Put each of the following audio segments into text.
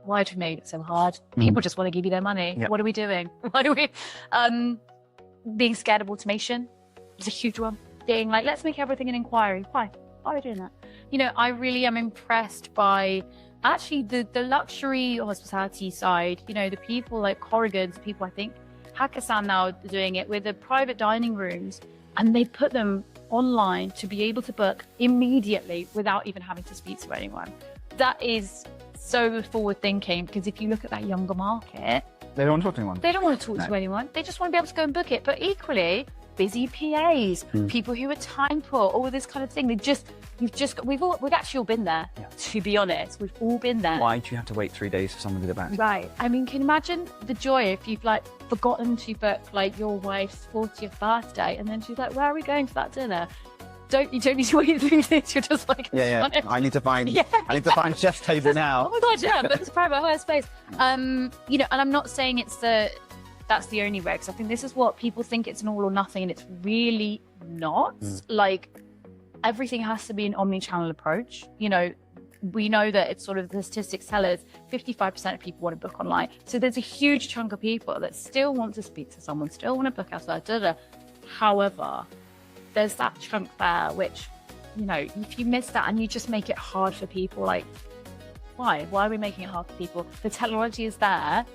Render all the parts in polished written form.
why do we make it so hard? People just want to give you their money. What are we doing? Why do we? Being scared of automation is a huge one. Being like, let's make everything an inquiry. Why are we doing that? You know, I really am impressed by actually the luxury hospitality side. You know, the people like Corrigan's, people I think Hakkasan now are doing it with the private dining rooms, and they put them online to be able to book immediately without even having to speak to anyone. That is so forward thinking, because if you look at that younger market, they don't want to talk to anyone. They don't want to talk to anyone. They just want to be able to go and book it. But equally, busy PAs, people who are time poor, all this kind of thing. We've actually all been there. Yeah. To be honest, we've all been there. Why do you have to wait 3 days for someone to get back? Right. I mean, can you imagine the joy if you've like forgotten to book like your wife's 40th birthday, and then she's like, "Where are we going for that dinner?" You don't need to wait 3 days. You're just like, I need to find chef's table now. Oh my god, yeah, but it's private hire space. You know, and I'm not saying that's the only way, because I think this is what people think, it's an all or nothing, and it's really not. Like, everything has to be an omni-channel approach. You know, we know that it's sort of the statistics tell us 55% of people want to book online. So there's a huge chunk of people that still want to speak to someone, still want to book outside. However, there's that chunk there which, you know, if you miss that and you just make it hard for people, like, why are we making it hard for people? The technology is there,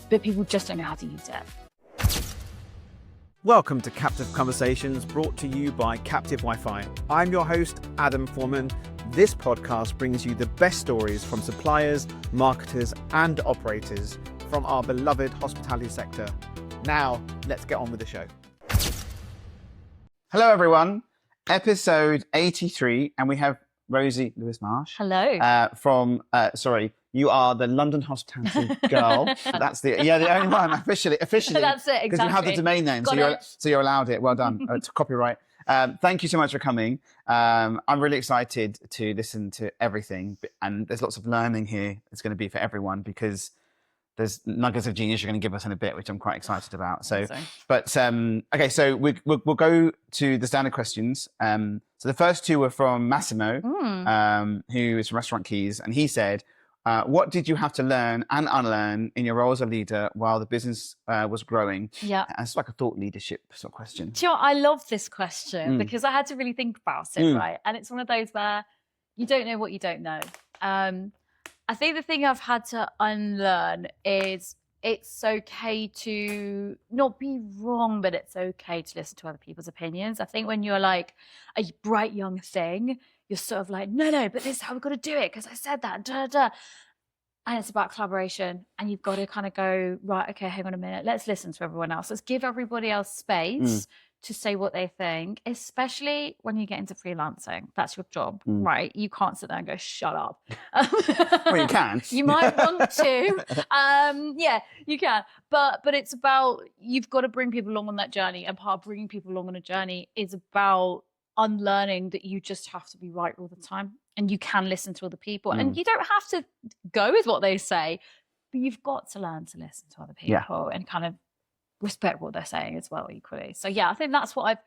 but people just don't know how to use it. Welcome to Captive Conversations, brought to you by Captive Wi-Fi. I'm your host, Adam Forman. This podcast brings you the best stories from suppliers, marketers, and operators from our beloved hospitality sector. Now, let's get on with the show. Hello, everyone. Episode 83, and we have Rosie Lewis-Marsh. Hello. You are the London hospitality girl. That's the only one officially. That's it, exactly. Because you have the domain name, so you're allowed it. Well done. It's copyright. Thank you so much for coming. I'm really excited to listen to everything, and there's lots of learning here. It's going to be for everyone, because there's nuggets of genius you're going to give us in a bit, which I'm quite excited about. So we'll go to the standard questions. So the first two were from Massimo, who is from Restaurant Keys, and he said, what did you have to learn and unlearn in your role as a leader while the business was growing? Yeah. And it's like a thought leadership sort of question. Do you know what? I love this question because I had to really think about it, right? And it's one of those where you don't know what you don't know. I think the thing I've had to unlearn is it's okay to not be wrong, but it's okay to listen to other people's opinions. I think when you're like a bright young thing, you're sort of like, no, but this is how we've got to do it because I said that, And it's about collaboration, and you've got to kind of go, right, okay, hang on a minute. Let's listen to everyone else. Let's give everybody else space to say what they think, especially when you get into freelancing. That's your job, right? You can't sit there and go, shut up. Well, you can. You might want to. Yeah, you can. But it's about, you've got to bring people along on that journey. And part of bringing people along on a journey is about unlearning that you just have to be right all the time. And you can listen to other people. And you don't have to go with what they say, but you've got to learn to listen to other people and kind of respect what they're saying as well equally. So yeah, I think that's what I've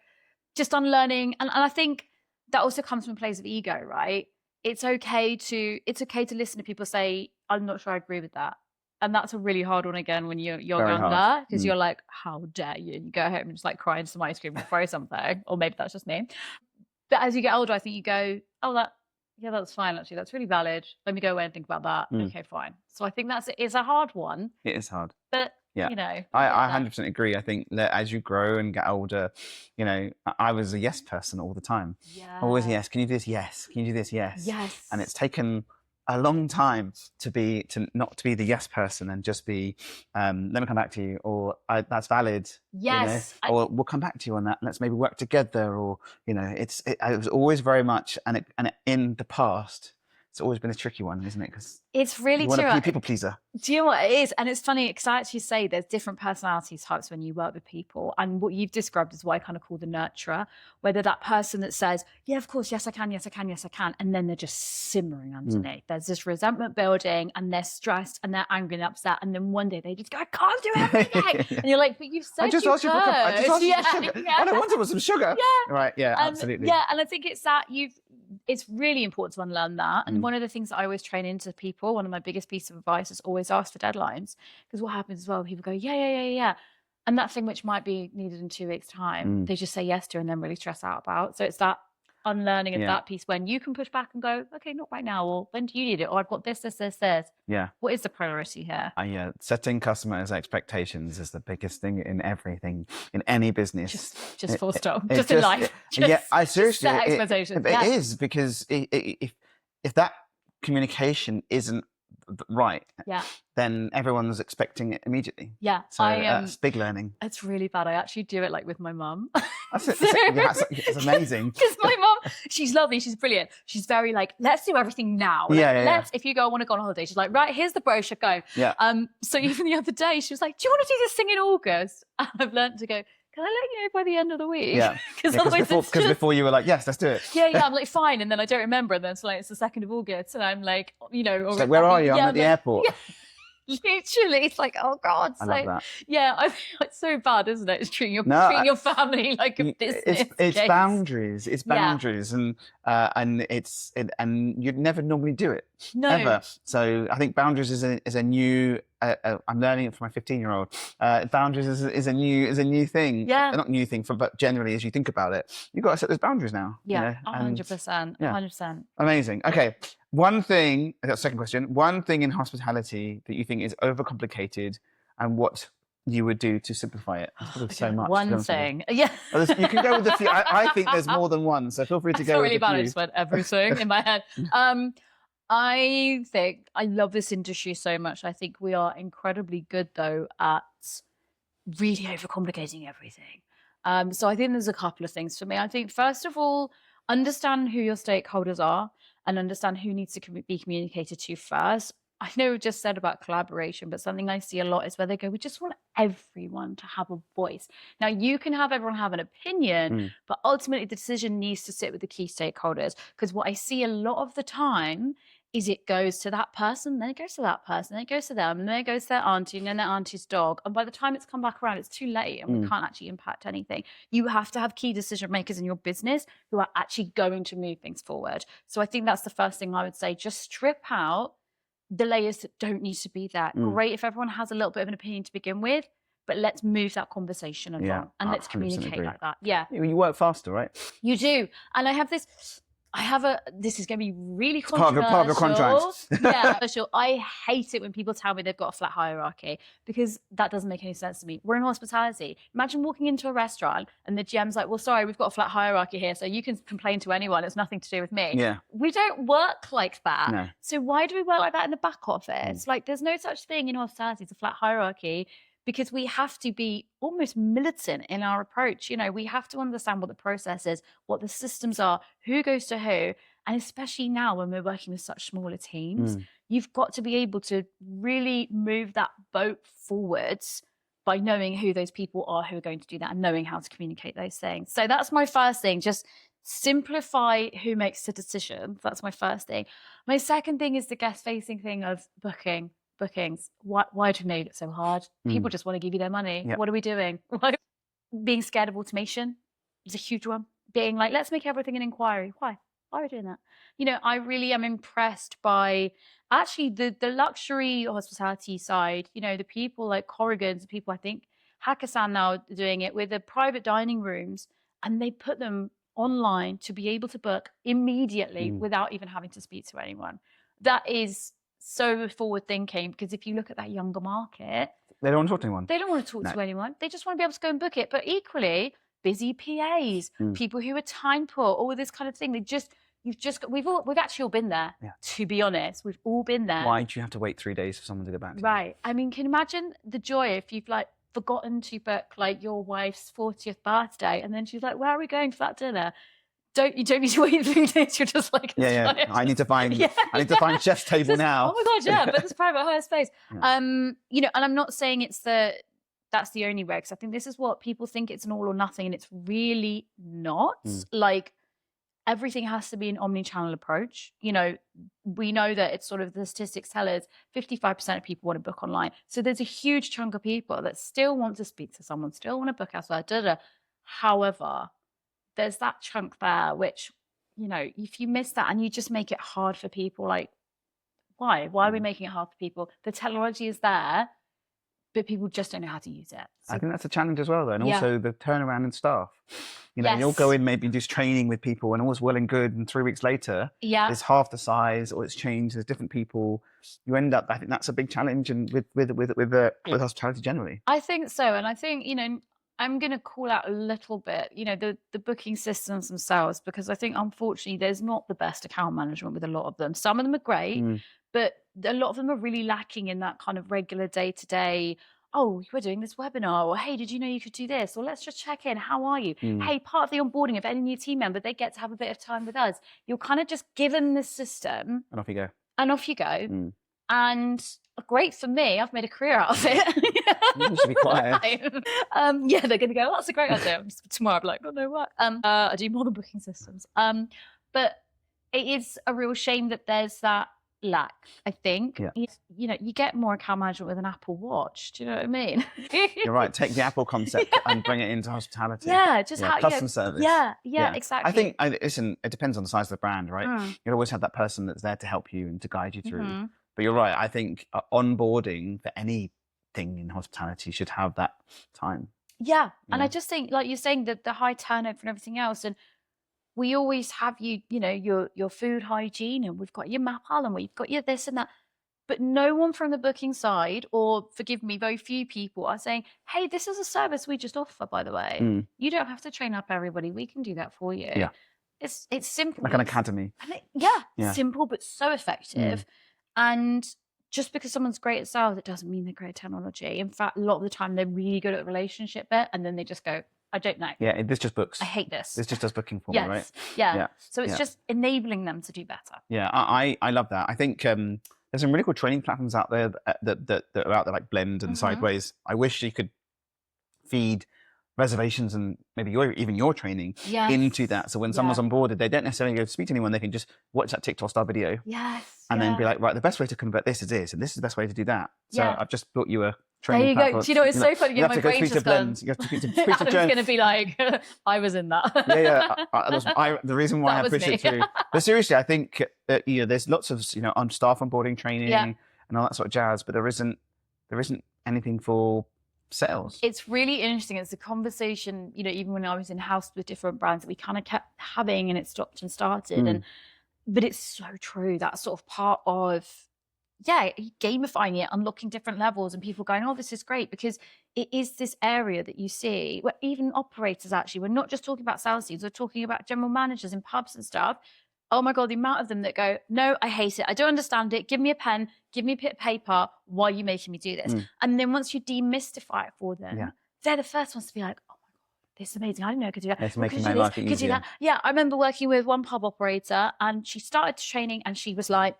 just unlearning. And I think that also comes from a place of ego, right? It's okay to listen to people say, I'm not sure I agree with that. And that's a really hard one again when you're younger, because you're like, how dare you? And you go home and just like cry into some ice cream and throw something. Or maybe that's just me. But as you get older, I think you go, that's fine, actually. That's really valid. Let me go away and think about that. Okay, fine. So I think it's a hard one. It is hard. But, you know. I 100% agree. I think that as you grow and get older, you know, I was a yes person all the time. Yeah. Always yes. Can you do this? Yes. Can you do this? Yes. Yes. And it's taken a long time to not to be the yes person and just be, let me come back to you, or that's valid. Yes. You know? Or we'll come back to you on that. Let's maybe work together, or, you know, it was always very much, and in the past, it's always been a tricky one, isn't it? Because it's really you want to be a people pleaser. Do you know what it is? And it's funny, because I actually say there's different personality types when you work with people. And what you've described is what I kind of call the nurturer, whether that person that says, yeah, of course, yes, I can, yes, I can, yes, I can. And then they're just simmering underneath. There's this resentment building, and they're stressed and they're angry and upset. And then one day they just go, I can't do everything. And you're like, but you've said I just asked you for sugar. All I wanted was some sugar. Yeah. Right, yeah, absolutely. Yeah, and I think it's that it's really important to unlearn that. And one of the things that I always train into people, one of my biggest pieces of advice is always ask for deadlines. Because what happens as well, people go, yeah. And that thing which might be needed in 2 weeks' time, they just say yes to and then really stress out about. So it's that unlearning of that piece when you can push back and go, okay, not right now, or when do you need it? Or I've got this. Yeah. What is the priority here? Yeah, setting customers' expectations is the biggest thing in everything, in any business. Just full stop. Just in life. I seriously, set expectations. It is, because if that communication isn't right, then everyone's expecting it immediately. Yeah, so it's big learning. It's really bad. I actually do it like with my mum. It's amazing. Because my mum, she's lovely, she's brilliant. She's very like, let's do everything now. If you go, I want to go on holiday. She's like, right, here's the brochure, go. Yeah. So even the other day, she was like, do you want to do this thing in August? And I've learned to go, can I let you know by the end of the week? Yeah. Because before you were like, yes, let's do it. Yeah. I'm like, fine. And then I don't remember. And then it's like, it's the 2nd of August. And I'm like, it's like, where are you? I'm at the airport. Yeah. Literally, it's like, oh God. I love that. Yeah, I think it's so bad, isn't it? It's treating your family like a business. It's boundaries. It's boundaries, and you'd never normally do it. No. Ever. So I think boundaries is a new. I'm learning it from my 15-year-old. Boundaries is a new thing. Yeah. Not new thing, but generally, as you think about it, you've got to set those boundaries now. Yeah, 100%. 100%. Amazing. Okay. One thing, that's the second question, one thing in hospitality that you think is overcomplicated and what you would do to simplify it. So much. One thing. Yeah. Well, you can go with a few. I think there's more than one, so feel free to go with really a bad. few. I just went everything in my head. I think I love this industry so much. I think we are incredibly good, though, at really overcomplicating everything. So I think there's a couple of things for me. I think, first of all, understand who your stakeholders are and understand who needs to be communicated to first. I know we just said about collaboration, but something I see a lot is where they go, we just want everyone to have a voice. Now, you can have everyone have an opinion, but ultimately the decision needs to sit with the key stakeholders. Because what I see a lot of the time is it goes to that person, then it goes to that person, then it goes to them, and then it goes to their auntie, and then their auntie's dog. And by the time it's come back around, it's too late and we can't actually impact anything. You have to have key decision makers in your business who are actually going to move things forward. So I think that's the first thing I would say. Just strip out the layers that don't need to be there. Great if everyone has a little bit of an opinion to begin with, but let's move that conversation along and let's communicate like that. Yeah. You work faster, right? You do. And this is going to be really controversial. Part of your contract. Yeah, I hate it when people tell me they've got a flat hierarchy, because that doesn't make any sense to me. We're in hospitality. Imagine walking into a restaurant and the GM's like, well, sorry, we've got a flat hierarchy here, so you can complain to anyone. It's nothing to do with me. Yeah. We don't work like that. No. So why do we work like that in the back office? Like, there's no such thing in hospitality as a flat hierarchy, because we have to be almost militant in our approach. You know, we have to understand what the process is, what the systems are, who goes to who. And especially now when we're working with such smaller teams, you've got to be able to really move that boat forwards by knowing who those people are who are going to do that and knowing how to communicate those things. So that's my first thing. Just simplify who makes the decision. That's my first thing. My second thing is the guest-facing thing of bookings. Why do we make it so hard? People just want to give you their money. What are we doing? Being scared of automation is a huge one. Being like, let's make everything an inquiry. Why are we doing that? You know, I really am impressed by actually the luxury hospitality side. You know, the people like Corrigan's, the people, I think Hakkasan now are doing it with the private dining rooms, and they put them online to be able to book immediately without even having to speak to anyone. That is so forward thinking, because if you look at that younger market, they don't want to talk to anyone. They don't want to talk to anyone. They just want to be able to go and book it. But equally, busy PAs, people who are time poor, all this kind of thing. We've actually all been there. Yeah. To be honest, we've all been there. Why do you have to wait 3 days for someone to get back to you? Right. I mean, can you imagine the joy if you've like forgotten to book like your wife's 40th birthday, and then she's like, "Where are we going for that dinner?" You don't need to wait 3 days. You're just like, I need to find chef's table now. Oh my God, yeah, but there's private hire space. Yeah. You know, and I'm not saying that's the only way, because I think this is what people think, it's an all or nothing, and it's really not. Like, everything has to be an omni-channel approach. You know, we know that it's sort of, the statistics tell us 55% of people want to book online. So there's a huge chunk of people that still want to speak to someone, still want to book elsewhere. However, there's that chunk there which you know, if you miss that and you just make it hard for people, like, why are we making it hard for people? The technology is there, but people just don't know how to use it. I think that's a challenge as well, though. And also the turnaround in staff. You know, Yes. you'll go in maybe and do training with people and all's well and good, and 3 weeks later, it's half the size, or it's changed, there's different people. You end up, I think that's a big challenge, and with hospitality generally. I think so. And I think, you know, I'm going to call out a little bit, you know, the booking systems themselves, because I think, unfortunately, there's not the best account management with a lot of them. Some of them are great, but a lot of them are really lacking in that kind of regular day-to-day, oh, we're doing this webinar, or hey, did you know you could do this? Or let's just check in. How are you? Hey, part of the onboarding of any new team member, they get to have a bit of time with us. You're kind of just given this system. And off you go. And off you go. And great for me. I've made a career out of it. You should be quiet. Yeah, they're going to go, oh, that's a great idea. Tomorrow I'll be like, oh, no, what? I do modern booking systems. But it is a real shame that there's that lack, I think. You know, you get more account management with an Apple Watch. Do you know what I mean? You're right. Take the Apple concept and bring it into hospitality. Just customer service. Yeah, exactly. I think, listen, it depends on the size of the brand, right? You'll always have that person that's there to help you and to guide you through. But you're right. I think onboarding for anything in hospitality should have that time. Yeah. And I just think, like you're saying, that the high turnover and everything else, and we always have you know, your food hygiene, and we've got your MAPAL, and we've got your this and that. But no one from the booking side, or forgive me, very few people are saying, hey, this is a service we just offer, by the way. You don't have to train up everybody. We can do that for you. Yeah. It's simple. Like an academy. And simple, but so effective. And just because someone's great at sales, it doesn't mean they're great at technology. In fact, a lot of the time they're really good at the relationship bit, and then they just go, I don't know. Yeah, this just books. I hate this. This just does booking for me, right? Yeah. So it's just enabling them to do better. Yeah, I love that. I think there's some really cool training platforms out there that are out there, like Blend and Sideways. I wish you could feed reservations and maybe even your training into that. So when someone's onboarded, they don't necessarily go to speak to anyone. They can just watch that TikTok star video. And then be like, right, the best way to convert this is this, and this is the best way to do that. So I've just built you a training There you go. Do you know, it's so funny. You have to go speak to Blend. You have to speak to Adam's going to be like, I was in that. The reason why I push it through. But seriously, I think you know, there's lots of, you know, on staff onboarding training and all that sort of jazz, but there isn't anything for sales. It's really interesting. It's a conversation, you know, even when I was in house with different brands that we kind of kept having, and it stopped and started. But it's so true. That's sort of part of, gamifying it, unlocking different levels, and people going, oh, this is great, because it is this area that you see where even operators, actually, we're not just talking about sales teams, we're talking about general managers in pubs and stuff. Oh my God, the amount of them that go, no, I hate it. I don't understand it. Give me a pen, give me a bit of paper. Why are you making me do this? And then once you demystify it for them, they're the first ones to be like, oh my God, this is amazing. I didn't know I could do that. It's making my life easier. Could do that. Yeah, I remember working with one pub operator, and she started training, and she was like,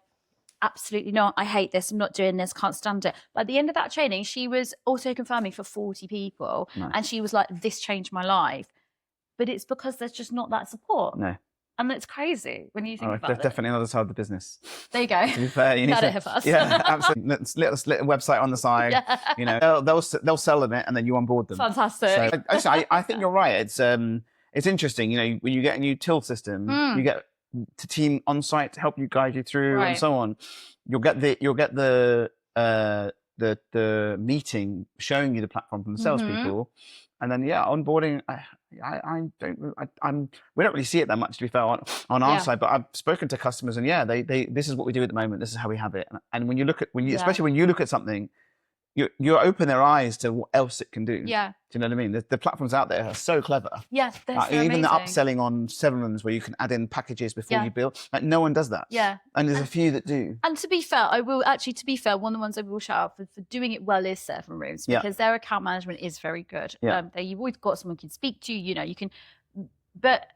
absolutely not. I hate this. I'm not doing this. Can't stand it. By the end of that training, she was also confirming for 40 people. And she was like, this changed my life. But it's because there's just not that support. No. And it's crazy when you think about it. Definitely another side of the business. There you go. To be fair, you need to hit us. Yeah, absolutely. Little website on the side. You know, they'll sell them it, and then you onboard them. Fantastic. So, I think you're right. It's interesting. You know, when you get a new till system, you get to team on site to help you, guide you through, and so on. You'll get the meeting showing you the platform from the salespeople. And then onboarding. We don't really see it that much, to be fair, on our side. But I've spoken to customers, and they this is what we do at the moment. This is how we have it. And when you look at especially when you look at something, you open their eyes to what else it can do. Yeah. Do you know what I mean? The platforms out there are so clever. Yes, they're so even amazing. the upselling on 7-Elevens where you can add in packages before you build. Like, no one does that. Yeah. And there's a few that do. And to be fair, one of the ones I will shout out for doing it well is 7-Rooms, because their account management is very good. You've always got someone you can speak to, you know, you can, but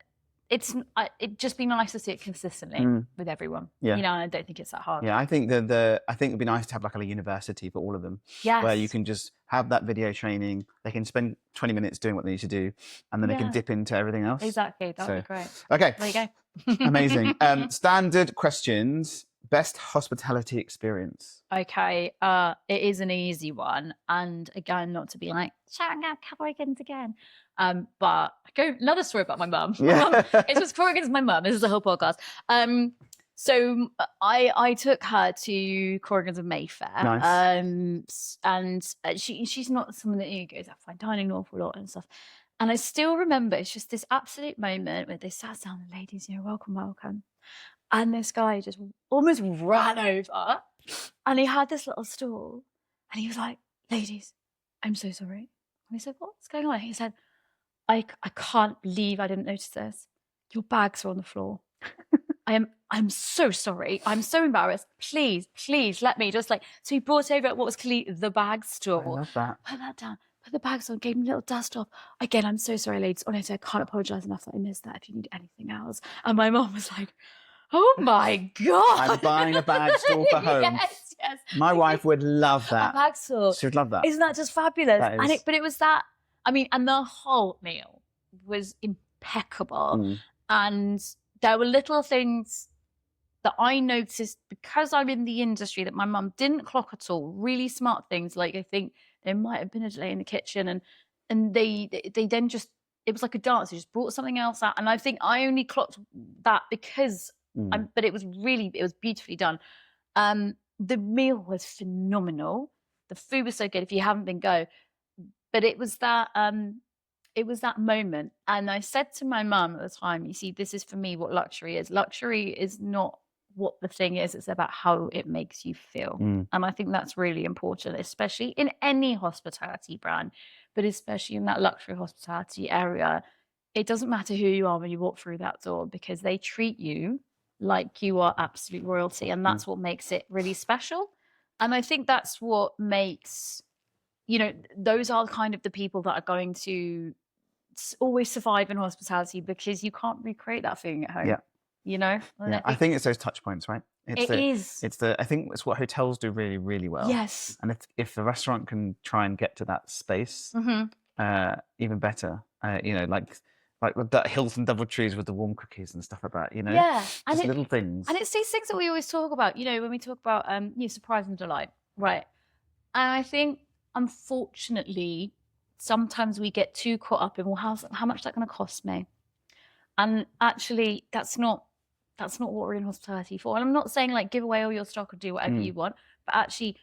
it'd just be nice to see it consistently with everyone. You know, and I don't think it's that hard. I think it'd be nice to have like a university for all of them. Where you can just have that video training. They can spend 20 minutes doing what they need to do, and then they can dip into everything else. Exactly. That'd be great. Okay. There you go. Amazing. Standard questions best hospitality experience. Okay, it is an easy one, and again, not to be like shouting out Corrigans again, but another story about my mum. It's just Corrigans, my mum. This is the whole podcast. So I took her to Corrigans of Mayfair, Nice. and she's not someone that goes out fine dining an awful lot and stuff. And I still remember it's just this absolute moment where they sat down, the ladies, welcome, welcome. And this guy just almost ran over, and he had this little stool, and he was like, ladies, I'm so sorry. And we said, what's going on? He said, I can't believe I didn't notice this. Your bags are on the floor. I'm so sorry. I'm so embarrassed. Please let me just so he brought over what was clearly the bag store. I love that. Put that down. Put the bags on, gave him a little dust off. Again, I'm so sorry, ladies. Honestly, I can't apologise enough that I missed that if you need anything else. And my mom was like, oh my God. I'm buying a bag store for home. Yes. My wife would love that. A bag store. She would love that. Isn't that just fabulous? That is. But it was that, and the whole meal was impeccable. And there were little things that I noticed because I'm in the industry that my mum didn't clock at all. Really smart things. Like, I think there might have been a delay in the kitchen, and they then just, it was like a dance. They just brought something else out. And I think I only clocked that because but it was beautifully done. The meal was phenomenal. The food was so good. If you haven't been, go. But it was that moment. And I said to my mum at the time, you see, this is for me what luxury is. Luxury is not what the thing is. It's about how it makes you feel. And I think that's really important, especially in any hospitality brand, but especially in that luxury hospitality area. It doesn't matter who you are when you walk through that door, because they treat you like you are absolute royalty. And that's what makes it really special. And I think that's what makes, those are kind of the people that are going to always survive in hospitality, because you can't recreate that feeling at home. Yeah. I think it's those touch points, right? I think it's what hotels do really, really well. Yes. And if the restaurant can try and get to that space, even better. Like that Hilton DoubleTrees with the warm cookies and stuff like that, Yeah. Just little things. And it's these things that we always talk about, when we talk about surprise and delight, right? And I think, unfortunately, sometimes we get too caught up in, well, how much is that going to cost me? And actually, that's not what we're in hospitality for. And I'm not saying give away all your stock or do whatever you want, but actually,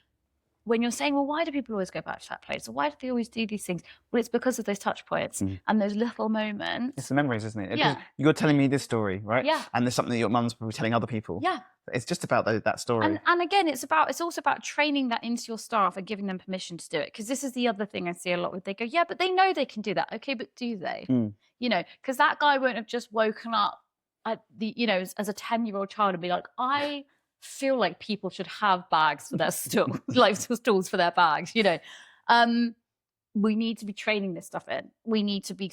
when you're saying, well, why do people always go back to that place? Or why do they always do these things? Well, it's because of those touch points and those little moments. It's the memories, isn't it? Yeah. You're telling me this story, right? Yeah. And there's something that your mum's probably telling other people. Yeah. It's just about that story. And again, it's also about training that into your staff and giving them permission to do it. Because this is the other thing I see a lot with, they go, yeah, but they know they can do that. Okay, but do they? Because that guy won't have just woken up at as a 10-year-old child and be like, I feel like people should have bags for their stool, stools for their bags. We need to be training this stuff in. We need to be,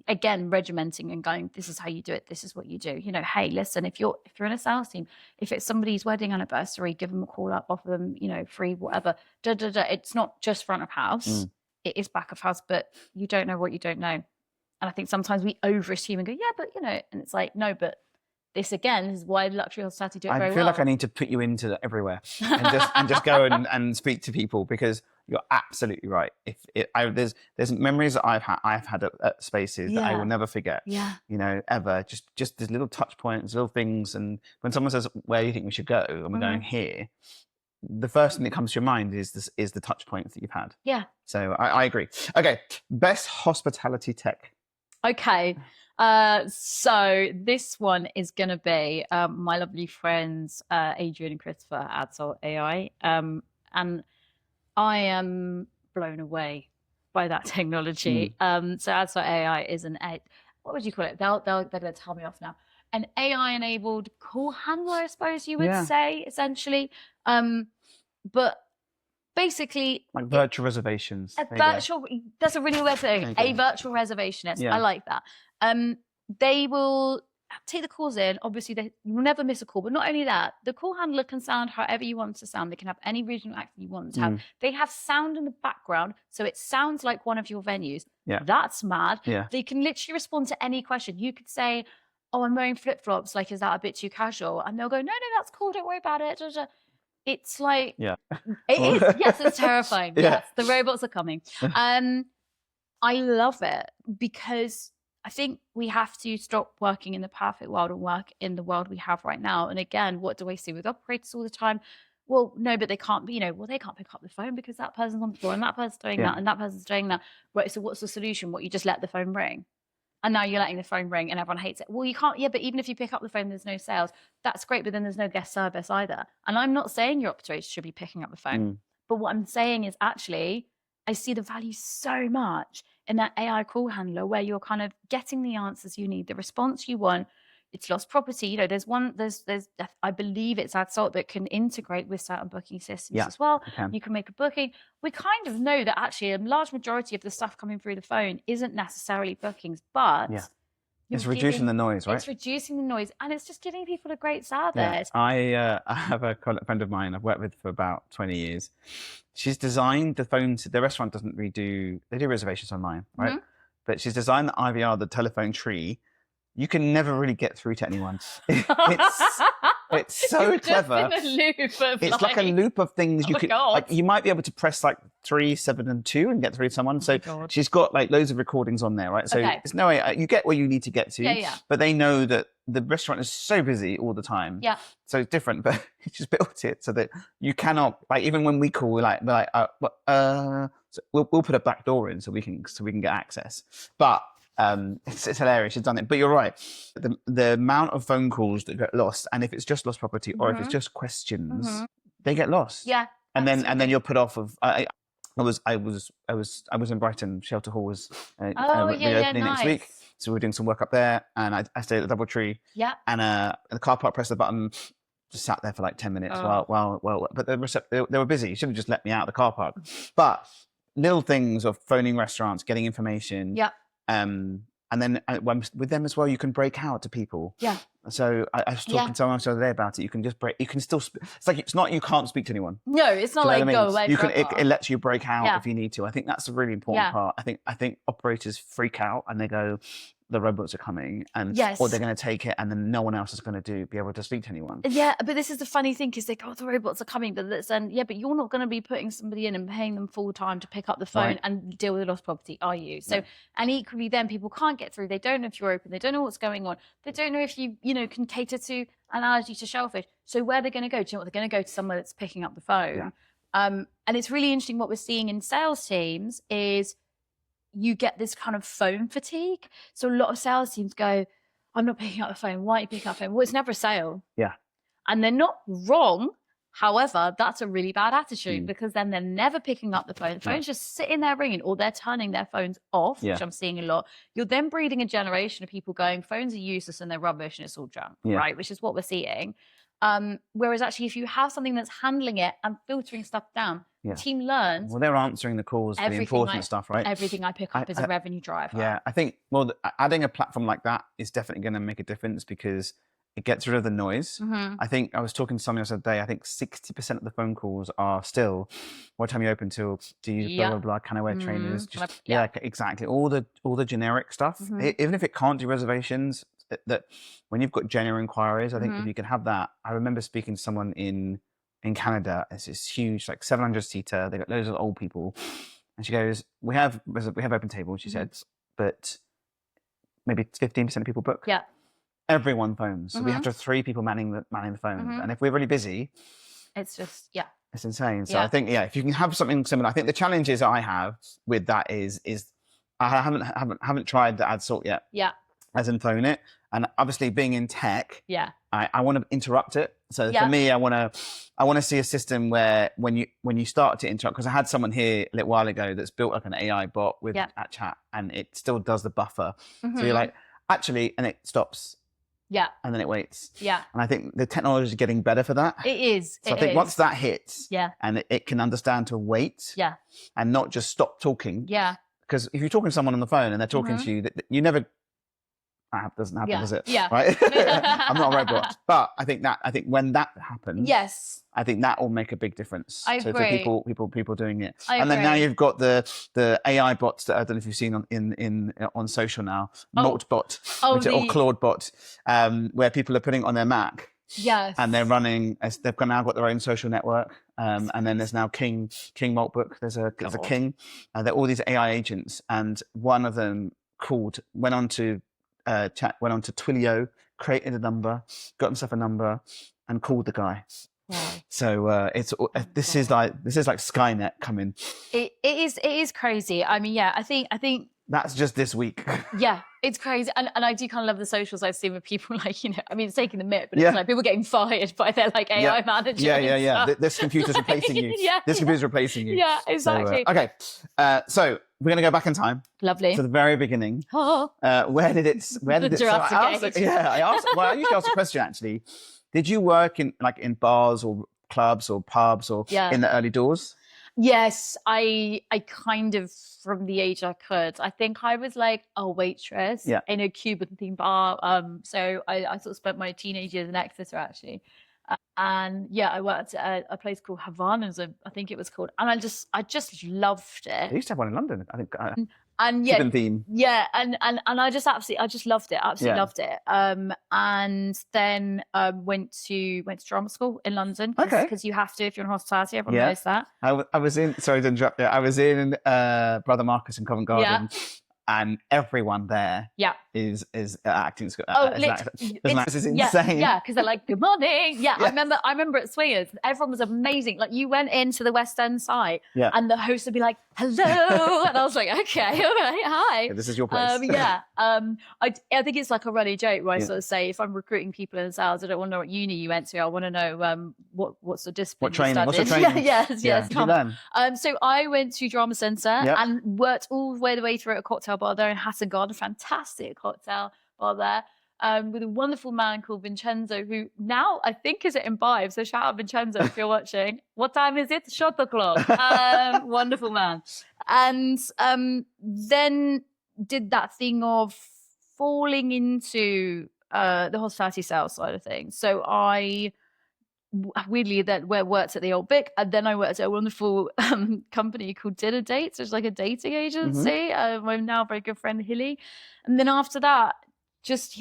again, regimenting and going, this is how you do it. This is what you do. Hey, listen, if you're in a sales team, if it's somebody's wedding anniversary, give them a call up, offer them, free, whatever. It's not just front of house. It is back of house, but you don't know what you don't know. And I think sometimes we overassume and go, yeah, but, and it's like, no, but this again is why luxury hospitality do it very well. I feel like I need to put you into everywhere and just go and speak to people, because you're absolutely right. There's memories that I've had at spaces that I will never forget. Yeah. Ever. Just these little touch points, little things. And when someone says, where do you think we should go? And we're going here, the first thing that comes to your mind is the touch points that you've had. Yeah. So I agree. Okay. Best hospitality tech. Okay. So this one is going to be my lovely friends Adrian and Christopher at Adult AI, and I am blown away by that technology. So Adult AI is what would you call it? They're going to tell me off now. An AI-enabled call handler, I suppose you would say, essentially. But basically, like virtual reservations. That's a really weird thing. A virtual reservationist. I like that. They will take the calls in. Obviously, you will never miss a call. But not only that, the call handler can sound however you want it to sound. They can have any regional accent you want to have. They have sound in the background, so it sounds like one of your venues. Yeah. That's mad. Yeah. They can literally respond to any question. You could say, oh, I'm wearing flip-flops, like, is that a bit too casual? And they'll go, no, no, that's cool, don't worry about it. It's like, Yeah. it is. Yes, it's terrifying. Yeah. Yes, the robots are coming. I love it because I think we have to stop working in the perfect world and work in the world we have right now. And again, what do I see with operators all the time? Well, no, but they can't be, they can't pick up the phone because that person's on the floor and that person's doing that and that person's doing that. Right. So what's the solution? What, you just let the phone ring? And now you're letting the phone ring and everyone hates it. Well, you can't. Yeah, but even if you pick up the phone, there's no sales. That's great, but then there's no guest service either. And I'm not saying your operator should be picking up the phone. But what I'm saying is actually, I see the value so much in that AI call handler where you're kind of getting the answers you need, the response you want. It's lost property. There's I believe it's Adsalt that can integrate with certain booking systems as well. You can make a booking. We kind of know that actually a large majority of the stuff coming through the phone isn't necessarily bookings, but it's reducing the noise, right? It's reducing the noise, and it's just giving people a great service. I have a friend of mine I've worked with for about 20 years. She's designed the phone. The restaurant doesn't really they do reservations online, right? But she's designed the IVR, the telephone tree. You can never really get through to anyone. It's so clever. Just in a loop of it's like a loop of things. You might be able to press like 3, 7, and 2 and get through to someone. So she's got like loads of recordings on there, right? So there's no way you get where you need to get to. But they know that the restaurant is so busy all the time. Yeah. So it's different, but he just built it so that you cannot, like, even when we call, we're like, so we'll put a back door in so we can get access. But it's hilarious. She's done it, but you're right. The amount of phone calls that get lost, and if it's just lost property or if it's just questions, they get lost. Yeah, and then you're put off of. I was in Brighton. Shelter Hall was reopening next week, so we're doing some work up there, and I stayed at the DoubleTree. Yeah, and the car park, pressed the button. Just sat there for like 10 minutes. Well, but they were busy. You should have just let me out of the car park. But little things of phoning restaurants, getting information. Yeah. And then with them as well, you can break out to people. Yeah. So I was talking to someone the other day about it. You can just break. You can still. It's not you can't speak to anyone. No, it's not like go away. It lets you break out if you need to. I think that's a really important part. I think operators freak out and they go, the robots are coming, and or they're going to take it, and then no one else is going to be able to speak to anyone. Yeah, but this is the funny thing, because they go, the robots are coming, but then but you're not going to be putting somebody in and paying them full time to pick up the phone and deal with the lost property, are you? So, and equally, then people can't get through. They don't know if you're open. They don't know what's going on. They don't know if you can cater to an allergy to shellfish. So where they're going to go? Do you know what? They're going to go to somewhere that's picking up the phone. Yeah. And it's really interesting what we're seeing in sales teams is you get this kind of phone fatigue. So a lot of sales teams go, I'm not picking up the phone. Why are you picking up the phone? Well, it's never a sale. Yeah. And they're not wrong. However, that's a really bad attitude because then they're never picking up the phone. The phone's just sitting there ringing, or they're turning their phones off, which I'm seeing a lot. You're then breeding a generation of people going, phones are useless and they're rubbish and it's all junk, right? Which is what we're seeing. Whereas actually, if you have something that's handling it and filtering stuff down, the team learns. Well, they're answering the calls for the important stuff, right? Everything I pick up is a revenue driver. Yeah, I think adding a platform like that is definitely going to make a difference because it gets rid of the noise. I think I was talking to someone the other day. I think 60% of the phone calls are still, what time are you open till? Do you blah blah blah? Can I wear trainers? Just, exactly. All the generic stuff. Even if it can't do reservations, that when you've got genuine inquiries, I think if you can have that. I remember speaking to someone in Canada. It's this huge, like 700-seater. They got loads of old people, and she goes, "We have open table." She said, but maybe 15% of people book. Yeah. Everyone phones, so we have to have 3 people manning the phones, and if we're really busy, it's just it's insane. So I think if you can have something similar, I think the challenges I have with that is I haven't tried the Adsalt yet. Yeah. As in phone it, and obviously being in tech, I want to interrupt it. So for me, I want to see a system where when you start to interrupt, because I had someone here a little while ago that's built like an AI bot with at chat, and it still does the buffer. So you're like, actually, and it stops. Yeah. And then it waits. Yeah. And I think the technology is getting better for that. It is. So I think once that hits, and it can understand to wait, and not just stop talking. Yeah. Because if you're talking to someone on the phone and they're talking to you, you never That doesn't happen, Yeah. does it? Yeah. Right. I'm not a robot, but I think when that happens, Yes. I think that will make a big difference. I So agree. for people doing it, I and then now agree. you've got the AI bots that I don't know if you've seen on social now, Maltbot or Claudebot, where people are putting it on their Mac. Yes. And they're running. They've now got their own social network. And then there's now King Maltbook. There's a King. They're all these AI agents, and one of them went on to Twilio, created a number, got himself a number, and called the guy. Wow. So this is like Skynet coming. It is crazy. I mean, yeah, I think that's just this week. Yeah, it's crazy. And I do kind of love the socials I've seen with people like, you know, I mean, it's taking the mitt, but it's like people getting fired by their like AI manager. Yeah. This computer's replacing you. This computer's replacing you. Yeah, exactly. So, okay. So we're going to go back in time. Lovely. To the very beginning. Oh. Where did it? Jurassic Age. I usually ask a question actually. Did you work in bars or clubs or pubs or in the early doors? Yes, I kind of, from the age I could. I think I was like a waitress in a Cuban themed bar. So I sort of spent my teenage years in Exeter actually. And I worked at a place called Havana's, I think it was called. And I just loved it. They used to have one in London, I think. And Cuban theme. Yeah, and I just loved it. Absolutely loved it. And then went to drama school in London because you have to if you're in hospitality. Everyone knows that. I was in. Sorry to interrupt you. I was in Brother Marcus in Covent Garden. And everyone there is acting school. This is insane. Yeah, because they're like, good morning. Yeah, I remember at Swingers, everyone was amazing. Like you went into the West End site and the host would be like, hello. And I was like, okay, all right, hi. Yeah, this is your place. I think it's like a running joke where I sort of say, if I'm recruiting people in sales, I don't want to know what uni you went to. I want to know what's the discipline you studied. What's your training? Yes. Did you learn? So I went to Drama Centre and worked all the way through at a cocktail bar there in Hatton Garden, fantastic cocktail bar there, with a wonderful man called Vincenzo, who now I think is at Imbibe. So shout out Vincenzo if you're watching. What time is it? Shot o'clock. Wonderful man. And then did that thing of falling into the hospitality sales side of things. So I weirdly worked at the Old Vic, and then I worked at a wonderful company called Dinner Dates, which is like a dating agency. My now very good friend Hilly, and then after that, just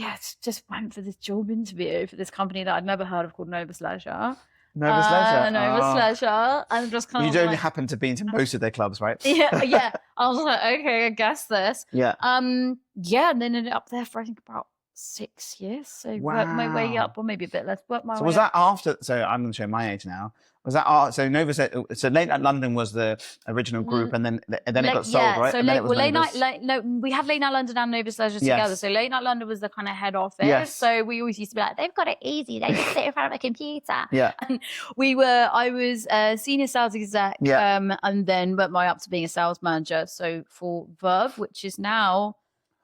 went for this job interview for this company that I'd never heard of called Novus Leisure. Novus Leisure. Novus Leisure, and just kind of. You don't happen to be into most of their clubs, right? Yeah. I was like, okay, I guess this. Yeah. And then ended up there for I think about 6 years. So worked my way up, or maybe a bit less. So was that after? So I'm going to show my age now. Was that so Novus? So Late Night London was the original group, and then it got sold, right? So Late Night. We have Late Night London and Novus Leisure together. So Late Night London was the kind of head office. Yes. So we always used to be like, they've got it easy. They just sit in front of a computer. Yeah. And I was a senior sales exec. And then went up to being a sales manager. So for Verve, which is now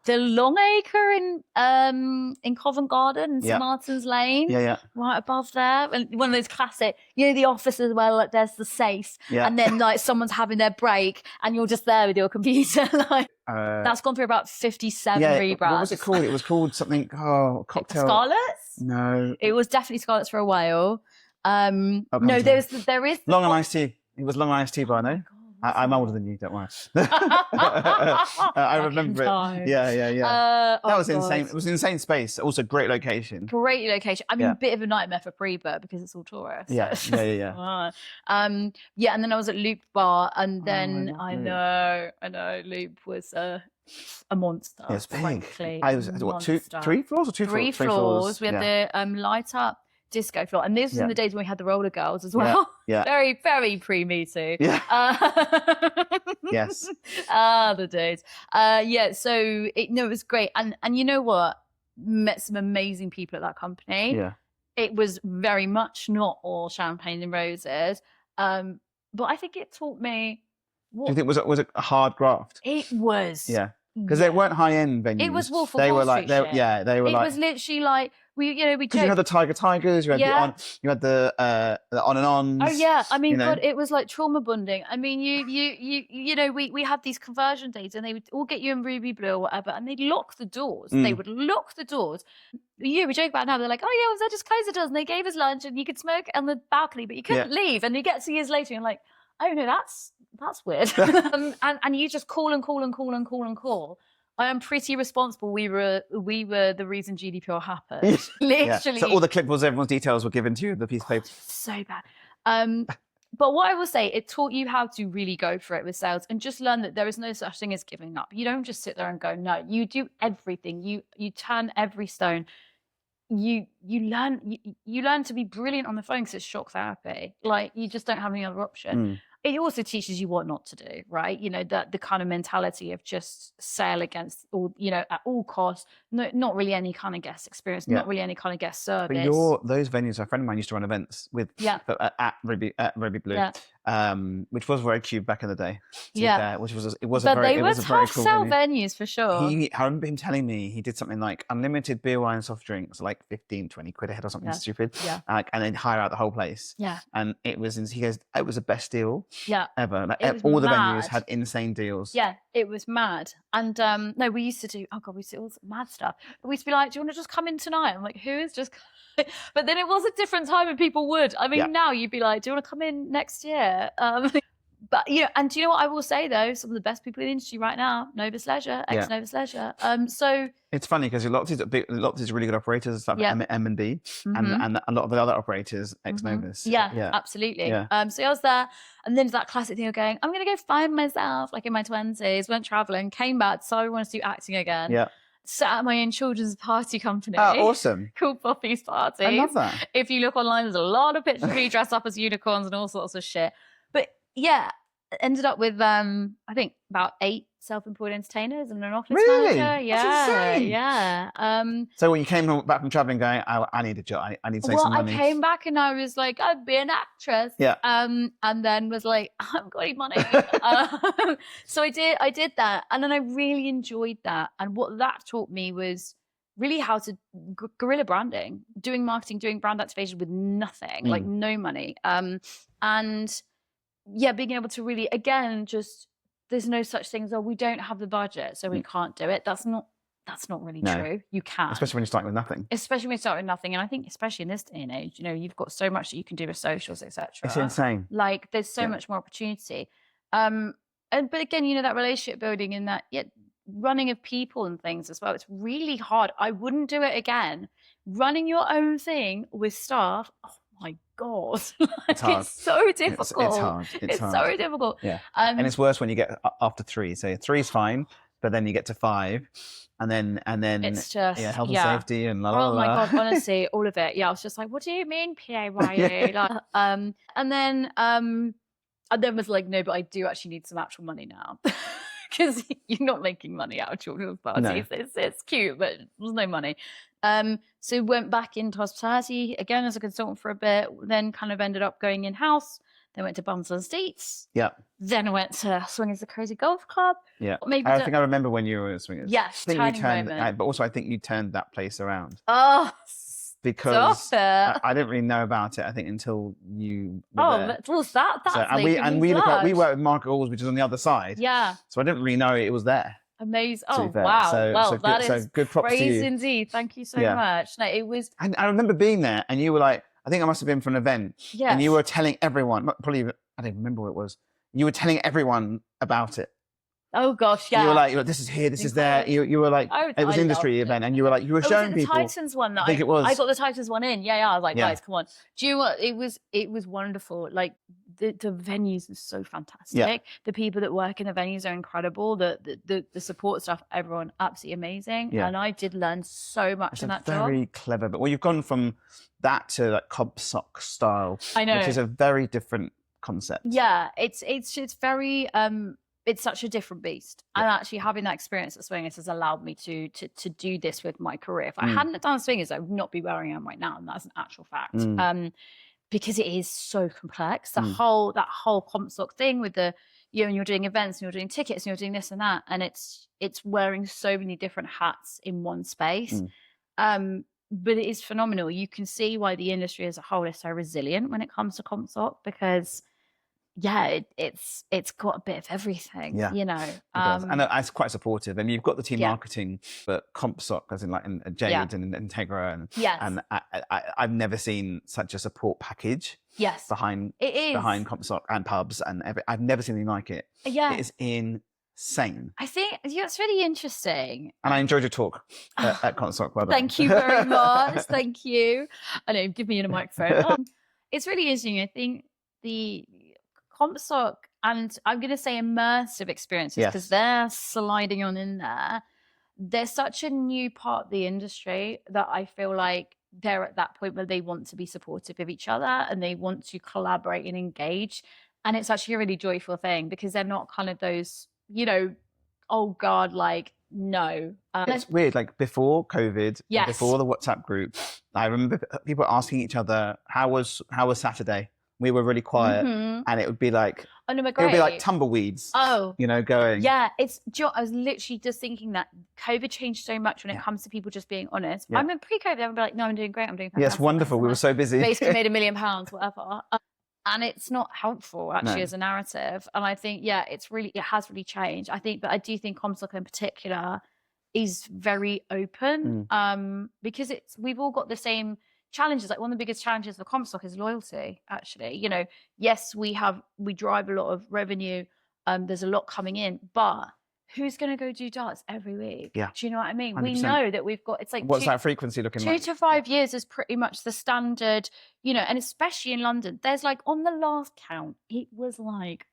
the Longacre in Covent Garden, St Martin's Lane, right above there, and one of those classic, the office as well. Like there's the safe, and then like someone's having their break, and you're just there with your computer. Like that's gone through about 57 rebrands. What was it called? It was called something. Oh, cocktail. Scarlett's? No, it was definitely Scarlett's for a while. No, there is Long and Iced Tea. It was Long and Iced Tea bar, no? I'm older than you, don't worry. I remember it. Yeah. That was insane. It was an insane space. Also, great location. Great location. I mean, a bit of a nightmare for pre-book because it's all tourists. Yeah. And then I was at Loop Bar, and then I know Loop was a monster. Yeah, it's big. Frankly, I was three floors or two Three floors. We had the light up disco floor, and this was in the days when we had the roller girls as well. Yeah. Very, very pre-Me Too. Yeah. Yes. The days. So it was great, and you know what? Met some amazing people at that company. Yeah. It was very much not all champagne and roses, but I think it taught me. Do you think was it a hard graft? It was. Yeah. Because they weren't high-end venues. It was Wolf of They Wall were like, Street shit. they were It like. was literally like we Because you had the Tigers, you had you had the on and ons. Oh yeah, I mean, you know? God, it was like trauma bonding. I mean, you know, we had these conversion days, and they would all get you in Ruby Blue or whatever, and they'd lock the doors. They would lock the doors. We joke about it now. They're like, oh yeah, well, they just closed the doors, and they gave us lunch, and you could smoke on the balcony, but you couldn't leave. And you get 2 years later, and you're like, oh no, that's weird. and you just call and call and call and call and call. I am pretty responsible. We were the reason GDPR happened. Literally. So all the clipboards, everyone's details were given to you, the piece of paper. So bad. But what I will say, it taught you how to really go for it with sales, and just learn that there is no such thing as giving up. You don't just sit there and go, no, you do everything. You turn every stone. You learn to be brilliant on the phone because it's shock therapy. Like, you just don't have any other option. It also teaches you what not to do, right? You know, that the kind of mentality of just sale against all, you know, at all costs, not really any kind of guest experience, not really any kind of guest service. But those venues, a friend of mine used to run events with at Ruby Blue, which was very cute back in the day. Which was a very cool sell venues for sure. I remember him telling me he did something like unlimited beer, wine, and soft drinks, like 15, 20 quid a head or something stupid. And then hire out the whole place. And he goes, it was the best deal ever. Like, all the venues had insane deals. Yeah, it was mad. And no, we used to do, oh God, we used to do all this mad stuff. But we used to be like, do you want to just come in tonight? I'm like, who is just But then it was a different time and people would. I mean, now you'd be like, do you want to come in next year? But, you know, and do you know what I will say, though? Some of the best people in the industry right now, Novus Leisure, ex-Novus Leisure. So it's funny because a lot of these really good operators, like M&B, and a lot of the other operators, ex-Novus. Yeah, absolutely. So I was there, and then that classic thing of going, I'm going to go find myself, like in my 20s, went traveling, came back, decided I wanted to do acting again. Sat at my own children's party company. Oh, awesome. Called Poppy's Party. I love that. If you look online, there's a lot of pictures of me dressed up as unicorns and all sorts of shit. But yeah, ended up with, I think, about 8 self-employed entertainers and an office manager. That's insane. Yeah. So when you came back from traveling going, I need a job, I need to make some money. I came back and I was like, I'd be an actress. And then was like, I haven't got any money. So I did that. And then I really enjoyed that. And what that taught me was really how to guerrilla branding, doing marketing, doing brand activation with nothing, like no money. And yeah, being able to really, again, just, there's no such thing as, oh, we don't have the budget, so we can't do it. That's not really true. You can. Especially when you're starting with nothing. Especially when you start with nothing. And I think, especially in this day and age, you know, you've got so much that you can do with socials, etc. It's insane. Like, there's so much more opportunity. But again, you know, that relationship building and that running of people and things as well, it's really hard. I wouldn't do it again. Running your own thing with staff, oh my God. It's hard. It's so difficult. It's hard. It's hard. So difficult. Yeah. And it's worse when you get after 3. So 3 is fine, but then you get to 5, and then it's just health and safety and la la la. Oh my God, honestly, all of it. Yeah, I was just like, what do you mean PAYE? And then was like, no, but I do actually need some actual money now. Because you're not making money out of children's parties. No. It's cute, but there's no money. So went back into hospitality again as a consultant for a bit, then kind of ended up going in-house, then went to Bums on Seats. Then went to Swingers the Crazy Golf Club. Maybe I think I remember when you were at Swingers. Yes, turning moment. But also I think you turned that place around. Oh, because I didn't really know about it, I think, until you were there. Well, that's we worked with Market Halls, which is on the other side. So I didn't really know it was there. Amazing. Oh, wow. That is good props to you. Indeed. Thank you so much. No, it was... And I remember being there, and you were like, I think I must have been for an event, and you were telling everyone, probably, I don't even remember what it was, you were telling everyone about it. Oh gosh, yeah. You were like, this is here, this is there. You were like, it was an industry event, and you were like, you were showing people. Was it the Titans one that I think it was. I got the Titans one in. Yeah. I was like, guys, come on. Do you know what? It was wonderful. Like the venues are so fantastic. The people that work in the venues are incredible. The support staff, everyone, absolutely amazing. And I did learn so much in that job. Very clever. But you've gone from that to like comp sock style. I know. Which is a very different concept. Yeah, it's very it's such a different beast. And actually having that experience at Swingers has allowed me to do this with my career. If I hadn't done Swingers, I would not be where I am right now. And that's an actual fact. Because it is so complex. That whole comp sock thing with the, and you're doing events and you're doing tickets and you're doing this and that, and it's wearing so many different hats in one space. But it is phenomenal. You can see why the industry as a whole is so resilient when it comes to CompSoc, because it's got a bit of everything. It does. And it's quite supportive. And you've got the team marketing, but CompSoc, as in like Jade and Integra, and I've never seen such a support package. Behind CompSoc and pubs and I've never seen anything like it. It is insane. I think it's really interesting. And I enjoyed your talk at CompSoc. Well done. Thank you very much. Thank you. I know, give me a microphone. It's really interesting. I think the CompSoc, and I'm going to say immersive experiences, because they're sliding on in there. They're such a new part of the industry that I feel like they're at that point where they want to be supportive of each other and they want to collaborate and engage. And it's actually a really joyful thing, because they're not kind of those, oh God, like, no. It's weird, like before COVID, before the WhatsApp group, I remember people asking each other, how was Saturday? We were really quiet, and it would be like, it would be like tumbleweeds. Going. Yeah, I was literally just thinking that COVID changed so much when it comes to people just being honest. I mean, pre-COVID, I would be like, no, I'm doing great. I'm doing fantastic. Yes, wonderful. We were so busy. Basically made £1 million, whatever. And it's not helpful actually as a narrative. And I think, it has really changed. But I do think CompSoc in particular is very open, because we've all got the same challenges. Like one of the biggest challenges for CompSoc is loyalty, actually. Yes, we drive a lot of revenue. There's a lot coming in, but who's going to go do darts every week? Yeah. Do you know what I mean? 100%. We know that we've got, it's like, what's that frequency looking like? 2 to 5 years is pretty much the standard, and especially in London, there's like, on the last count, it was like,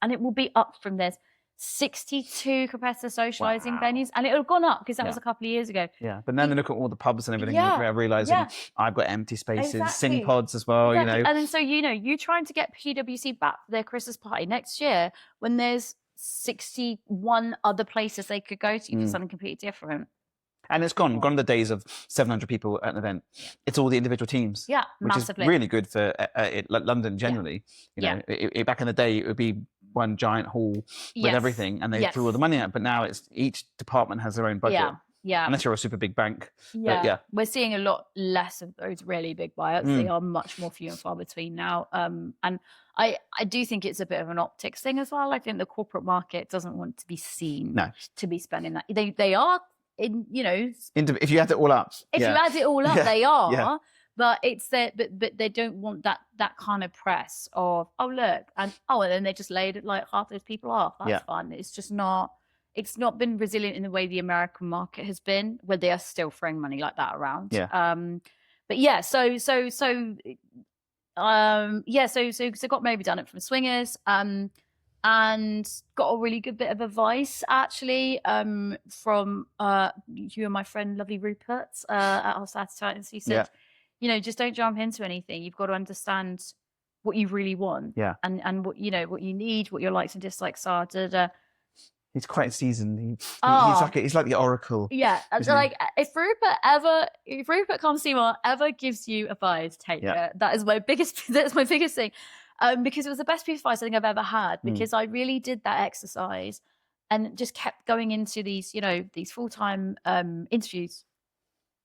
and it will be up from this, 62 competitor socializing venues, and it would have gone up because that was a couple of years ago. But then they look at all the pubs and everything, realizing I've got empty spaces, sing pods as well. And then so you trying to get PwC back for their Christmas party next year when there's 61 other places they could go to for something completely different. And it's gone the days of 700 people at an event. It's all the individual teams. Which massively. Is really good for London generally. Back in the day, it would be one giant hall with everything, and they threw all the money out. But now it's each department has their own budget. Unless you're a super big bank. But we're seeing a lot less of those really big buyouts. They are much more few and far between now. And I do think it's a bit of an optics thing as well. I think the corporate market doesn't want to be seen to be spending that. They are if you add it all up. If you add it all up, they are. But it's that, but they don't want that kind of press of, oh look, and then they just laid it like half those people off. That's fun. It's just not. It's not been resilient in the way the American market has been, where they are still throwing money like that around. So got maybe done it from Swingers, and got a really good bit of advice actually from you and my friend lovely Rupert at our Saturday Titans. He said, just don't jump into anything. You've got to understand what you really want, and what what you need, what your likes and dislikes are. He's quite seasoned. He's like the oracle. Like if Rupert Consumer ever gives you advice, take it. That's my biggest thing. Because it was the best piece of advice I think I've ever had, because I really did that exercise and just kept going into these, these full-time interviews,